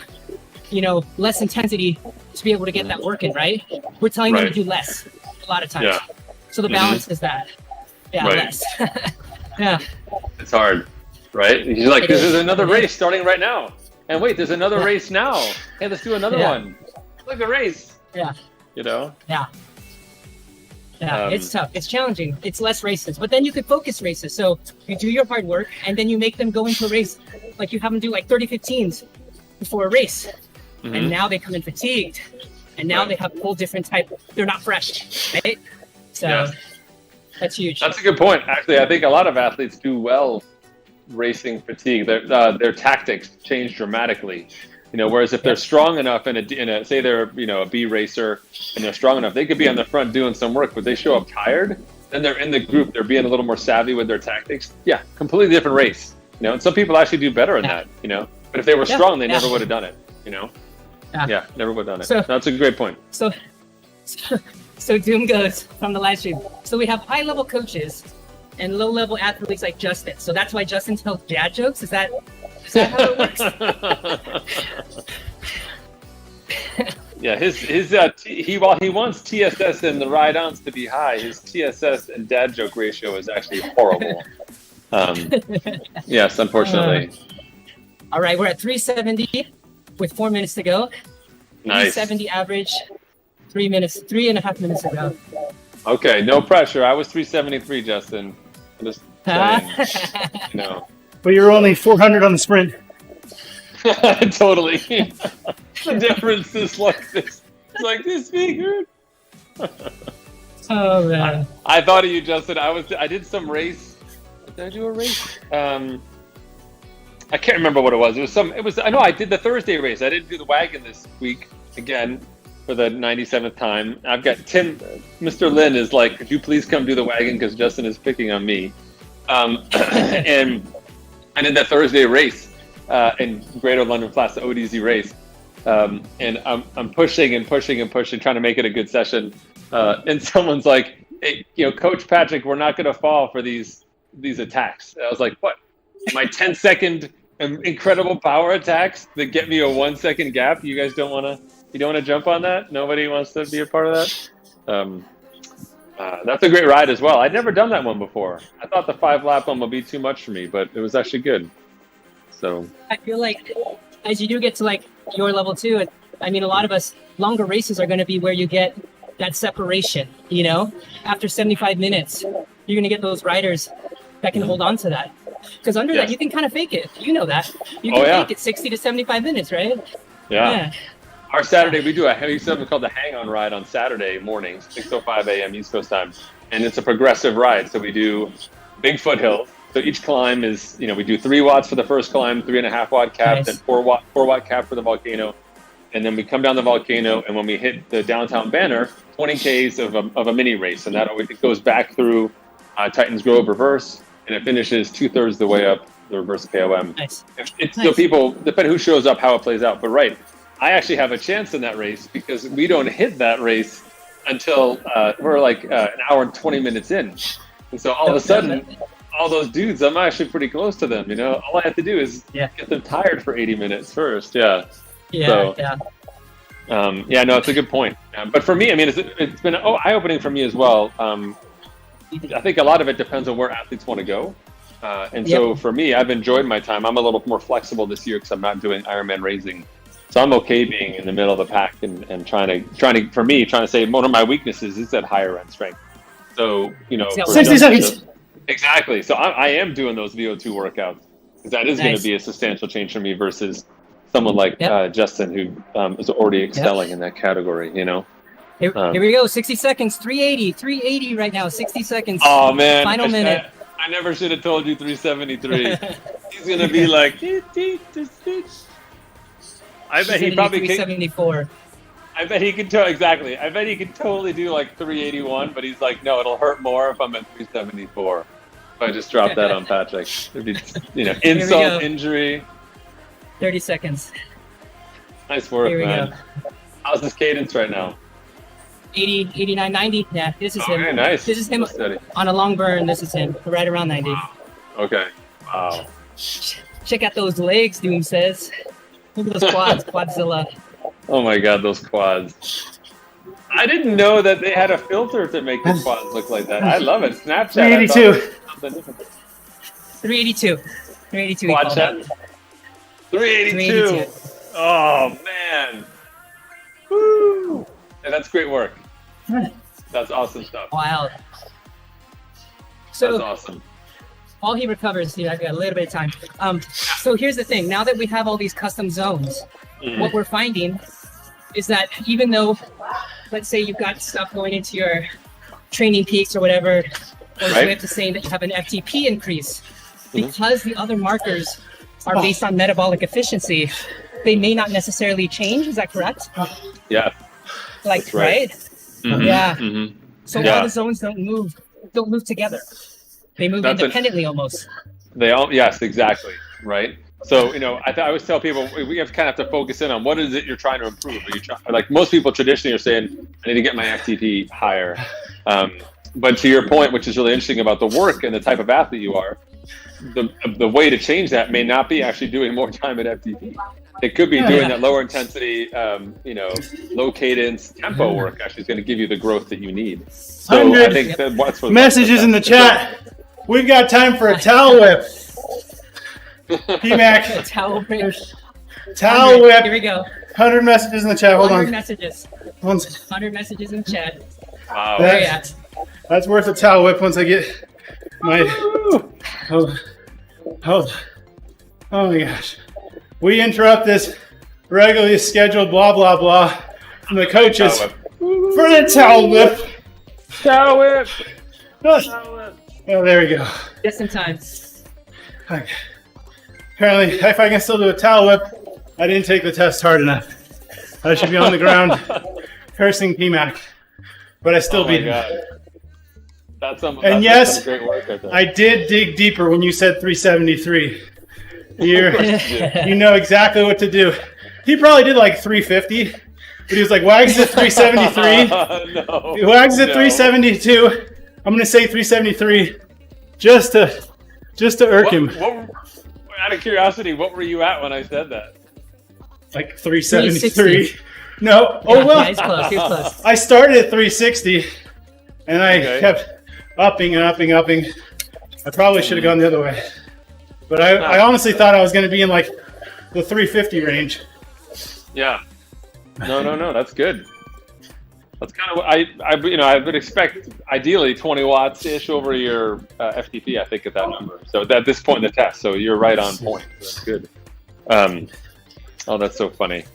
less intensity to be able to get that work in, right? We're telling them to do less a lot of times. Yeah. So the balance is that. Less. It's hard, right? You're like, there's another race starting right now. And wait, there's another race now. Hey, let's do another one. Look, a race. Yeah. Yeah, it's tough. It's challenging. It's less races. But then you could focus races. So you do your hard work, and then you make them go into a race. Like you have them do like 30 15s before a race. And now they come in fatigued. And now they have a whole different type. They're not fresh, right? So that's huge. That's a good point. Actually, I think a lot of athletes do well racing fatigue. Their tactics change dramatically. Whereas if they're strong enough in a say they're a B racer and they're strong enough, they could be on the front doing some work, but they show up tired, then they're in the group, they're being a little more savvy with their tactics. Yeah, completely different race. And some people actually do better in that. But if they were strong, they never would have done it. Never would have done it. So, that's a great point. So Doom goes from the live stream. So we have high level coaches and low level athletes like Justin. So that's why Justin tells dad jokes. Is that how it works? While he wants TSS and the ride-ons to be high, his TSS and dad joke ratio is actually horrible. Yes, unfortunately. All right, we're at 370 with 4 minutes to go. Nice. 370 average, 3.5 minutes to go. Okay, no pressure. I was 373, Justin. I'm just saying, But you're only 400 on the sprint. Totally. The difference is like this. It's like this figured. Oh man. I thought of you, Justin. I did some race. Did I do a race? I can't remember what it was. I know I did the Thursday race. I didn't do the wagon this week again for the 97th time. I've got Tim, Mr. Lin is like, could you please come do the wagon because Justin is picking on me. And I did that Thursday race in Greater London Flats, the ODZ race. And I'm pushing and pushing and pushing, trying to make it a good session. And someone's like, hey, Coach Patrick, we're not going to fall for these attacks. And I was like, what? My 10-second incredible power attacks that get me a 1-second gap. You guys don't want to jump on that? Nobody wants to be a part of that? That's a great ride as well. I'd never done that one before. I thought the 5-lap one would be too much for me, but it was actually good. So I feel like as you do get to like your level 2, and I mean, a lot of us, longer races are going to be where you get that separation, after 75 minutes, you're going to get those riders that can hold on to that. Because under that, you can kind of fake it. You know that. You can fake it 60 to 75 minutes, right? Yeah. Our Saturday, we do something called the hang-on ride on Saturday mornings, 6:05 a.m. East Coast time. And it's a progressive ride. So we do big foothills. So each climb is, we do 3 watts for the first climb, 3.5 watt cap, then 4 watt cap for the volcano. And then we come down the volcano, and when we hit the downtown banner, 20 Ks of a mini race. And that always goes back through Titans Grove reverse, and it finishes 2/3 the way up the reverse KOM. Nice. So people, depending who shows up, how it plays out. But I actually have a chance in that race because we don't hit that race until we're like an hour and 20 minutes in. And so all of a sudden, all those dudes, I'm actually pretty close to them. All I have to do is get them tired for 80 minutes first. No, it's a good point. But for me, I mean, it's been eye-opening for me as well. I think a lot of it depends on where athletes want to go. So for me, I've enjoyed my time. I'm a little more flexible this year because I'm not doing Ironman racing. So I'm okay being in the middle of the pack and trying to say one of my weaknesses is that higher end strength. So, 60 seconds. Exactly. So I am doing those VO2 workouts because that is going to be a substantial change for me versus someone like Justin, who is already excelling in that category, Here we go. 60 seconds. 380 right now. 60 seconds. Oh, man. Final minute. I never should have told you 373. He's going to be like, I bet he probably 374. I bet he could exactly. I bet he could totally do like 381, but he's like, no, it'll hurt more if I'm at 374. If I just drop that on Patrick, it'd be, insult, injury. 30 seconds. Nice work, Here we man. go. How's his cadence right now? 80, 89, 90. Yeah, this is him. Okay, nice. This is him on a long burn. This is him right around 90. Wow. Okay. Wow. Check out those legs, Doom says. Look at those quads, Quadzilla. Oh my God, those quads. I didn't know that they had a filter to make the quads look like that. I love it. Snapchat. 382. 382. 382. Quad chat. 382. Oh man. Woo. And that's great work. That's awesome stuff. Wow. So that's awesome. While he recovers, I've got a little bit of time. So here's the thing. Now that we have all these custom zones, what we're finding is that even though, let's say you've got stuff going into your training peaks or whatever, or you have to say that you have an FTP increase, because the other markers are based on metabolic efficiency, they may not necessarily change. Is that correct? Yeah. Like, that's right? Mm-hmm. Yeah. Mm-hmm. So all the zones don't move together. They move independently almost. They all, yes, exactly. Right. So, I always tell people we have kind of to focus in on what is it you're trying to improve. Like most people traditionally are saying, I need to get my FTP higher. But to your point, which is really interesting about the work and the type of athlete you are, the way to change that may not be actually doing more time at FTP. It could be doing that lower intensity, low cadence tempo work actually is going to give you the growth that you need. So I think that's what messages in the chat. We've got time for a towel whip. PMAC. Towel whip. Towel whip. Here we go. 100 messages in the chat. Hold 100 on. messages. 100 messages in the chat. Wow. That's worth a towel whip once I get my... Oh my gosh. We interrupt this regularly scheduled blah, blah, blah from the coaches for the towel whip. Towel whip. Oh, there we go. Just in time. Okay. Apparently, if I can still do a towel whip, I didn't take the test hard enough. I should be on the ground cursing PMAC, but I still beat him. And yes, great work right there. I did dig deeper when you said 373. You know exactly what to do. He probably did like 350, but he was like, Wagz at 373. Wagz at 372. I'm going to say 373 just to irk him. Out of curiosity, what were you at when I said that? Like 373. No. Oh, well. He's close. I started at 360, and I kept upping and upping. I probably should have gone the other way. But I honestly thought I was going to be in like the 350 range. Yeah. No. That's good. That's kind of what I would expect ideally 20 watts ish over your FTP. I think at that number. So at this point in the test, so you're right on point. That's good. That's so funny.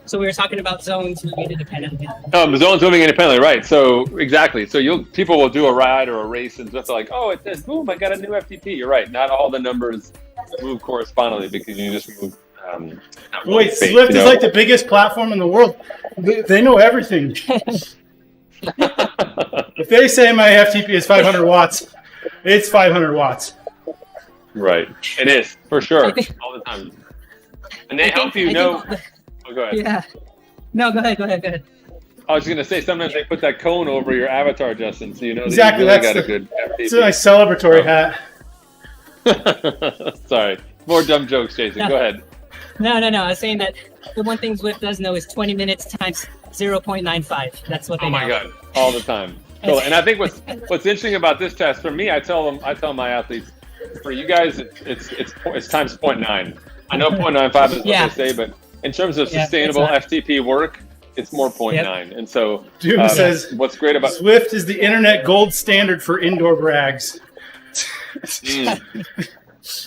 So we were talking about zones moving independently. Zones moving independently, right? So exactly. So people will do a ride or a race and just like, oh, it says boom, I got a new FTP. You're right. Not all the numbers move correspondingly because you just move. Wait, Swift is like the biggest platform in the world. They know everything. If they say my FTP is 500 watts, it's 500 watts. Right. It is, for sure. All the time. And they help you know. Go ahead. Yeah. No, go ahead. I was going to say, sometimes they put that cone over your avatar, Justin, so you know exactly, that you really got a good FTP. It's a nice celebratory hat. Sorry. More dumb jokes, Jason. Go ahead. No. I was saying that the one thing Zwift does know is 20 minutes times 0.95. That's what they know. Oh my God. All the time. Cool. And I think what's interesting about this test, for me, I tell my athletes, for you guys, it's times 0.9. I know 0.95 is what they say, but in terms of sustainable FTP work, it's more 0.9. And so Doom says, what's great about Zwift is the internet gold standard for indoor brags.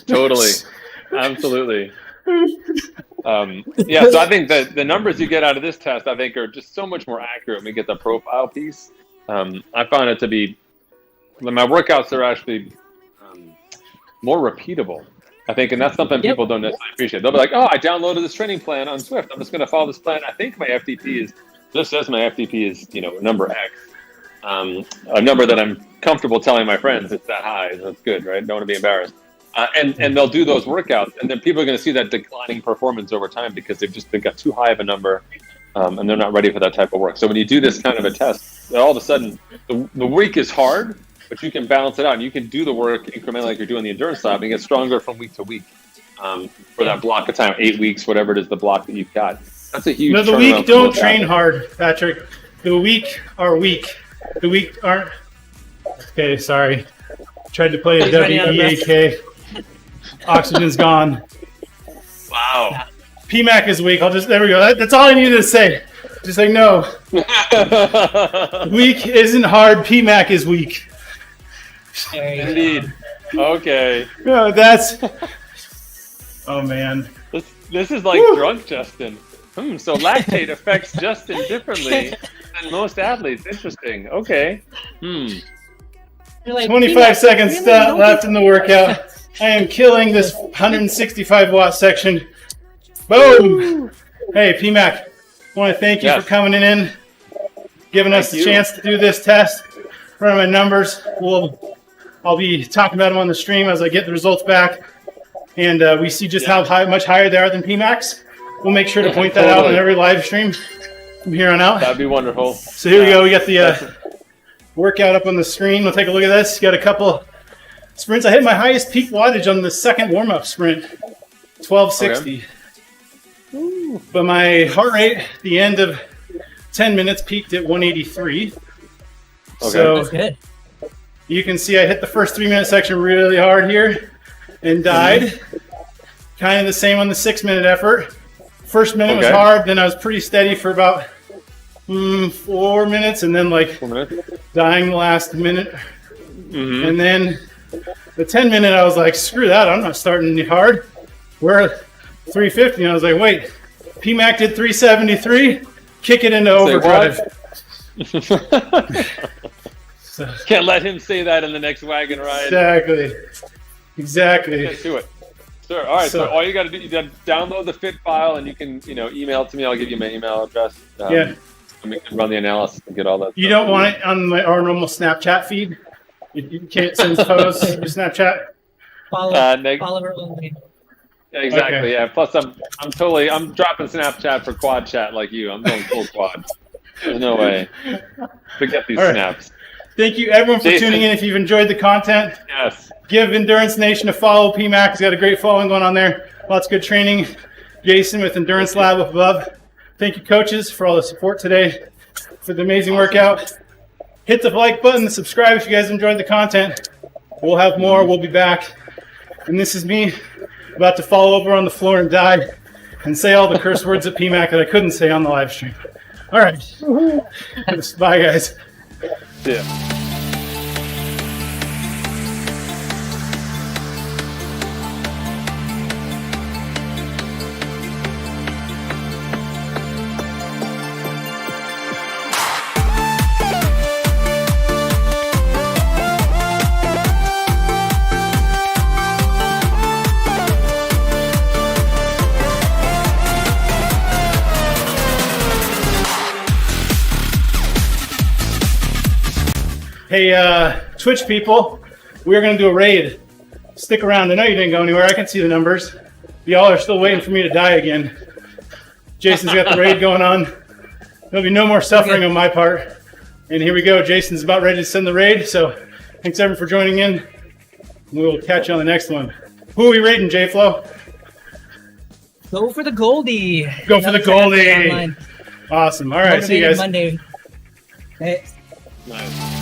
Totally. Absolutely. So I think that the numbers you get out of this test, I think, are just so much more accurate when we get the profile piece. I found it to be, my workouts are actually more repeatable, I think, and that's something people don't necessarily appreciate. They'll be like, oh, I downloaded this training plan on Zwift. I'm just going to follow this plan. I think my FTP is, just says my FTP is, number X. A number that I'm comfortable telling my friends it's that high. That's good, right? Don't want to be embarrassed. And they'll do those workouts, and then people are going to see that declining performance over time because they've got too high of a number, and they're not ready for that type of work. So when you do this kind of a test, all of a sudden the week is hard, but you can balance it out. And you can do the work incrementally like you're doing the endurance side, and get stronger from week to week for that block of time, 8 weeks, whatever it is, the block that you've got. That's a huge. No, the week don't train hard, Patrick. The week are weak. The week aren't. Okay, sorry. Tried to play a WEAK. Oxygen's gone. Wow. PMAC is weak. There we go. That's all I needed to say. Just like, no. Weak isn't hard. PMAC is weak. Indeed. Okay. No, that's. Oh, man. This is like drunk Justin. So lactate affects Justin differently than most athletes. Interesting. Okay. Like, 25 seconds left in the workout. I am killing this 165 watt section. Boom! Hey, PMAC, I want to thank you for coming in, giving us a chance to do this test, running my numbers. I'll be talking about them on the stream as I get the results back, and we see just how much higher they are than PMAX. We'll make sure to point that out on every live stream from here on out. That'd be wonderful. So here we go. We got the workout up on the screen. We'll take a look at this. Got a couple sprints. I hit my highest peak wattage on the second warm-up sprint, 1260. Okay. But my heart rate at the end of 10 minutes peaked at 183. Okay. So that's good. You can see I hit the first 3-minute section really hard here and died. Kind of the same on the 6-minute effort. First minute was hard, then I was pretty steady for about 4 minutes, and then dying the last minute. And then the 10-minute, I was like, screw that, I'm not starting any hard. We're at 350, and I was like, wait, PMAC did 373, kick it into overdrive. So, can't let him say that in the next wagon ride. Exactly. Let's do it. Sure. All right. So all you got to do, you got to download the fit file, and you can, email it to me. I'll give you my email address. and we can run the analysis and get all that. You stuff. don't want it on our normal Snapchat feed? You can't send photos to Snapchat? Follower only. Yeah, exactly. Okay. Yeah. Plus, I'm dropping Snapchat for quad chat like you. I'm going full quad. There's no way. Forget these All right. snaps. Thank you, everyone, for Jason. tuning in. If you've enjoyed the content, Yes. give Endurance Nation a follow. PMAC has got a great following going on there. Lots of good training. Jason with Endurance Lab up above. Thank you, coaches, for all the support today, for the amazing workout. Hit the like button and subscribe if you guys enjoyed the content. We'll have more. We'll be back. And this is me about to fall over on the floor and die and say all the curse words at PMAC that I couldn't say on the live stream. All right. Bye, guys. Yeah. Hey, Twitch people, we're going to do a raid. Stick around. I know you didn't go anywhere. I can see the numbers. Y'all are still waiting for me to die again. Jason's got the raid going on. There'll be no more suffering on my part. And here we go. Jason's about ready to send the raid. So thanks, everyone, for joining in. We will catch you on the next one. Who are we raiding, J-Flow? Go for the Goldie. Go for the Another Goldie. online. Awesome. All right. See you Motivated guys. Monday. Hey. Nice.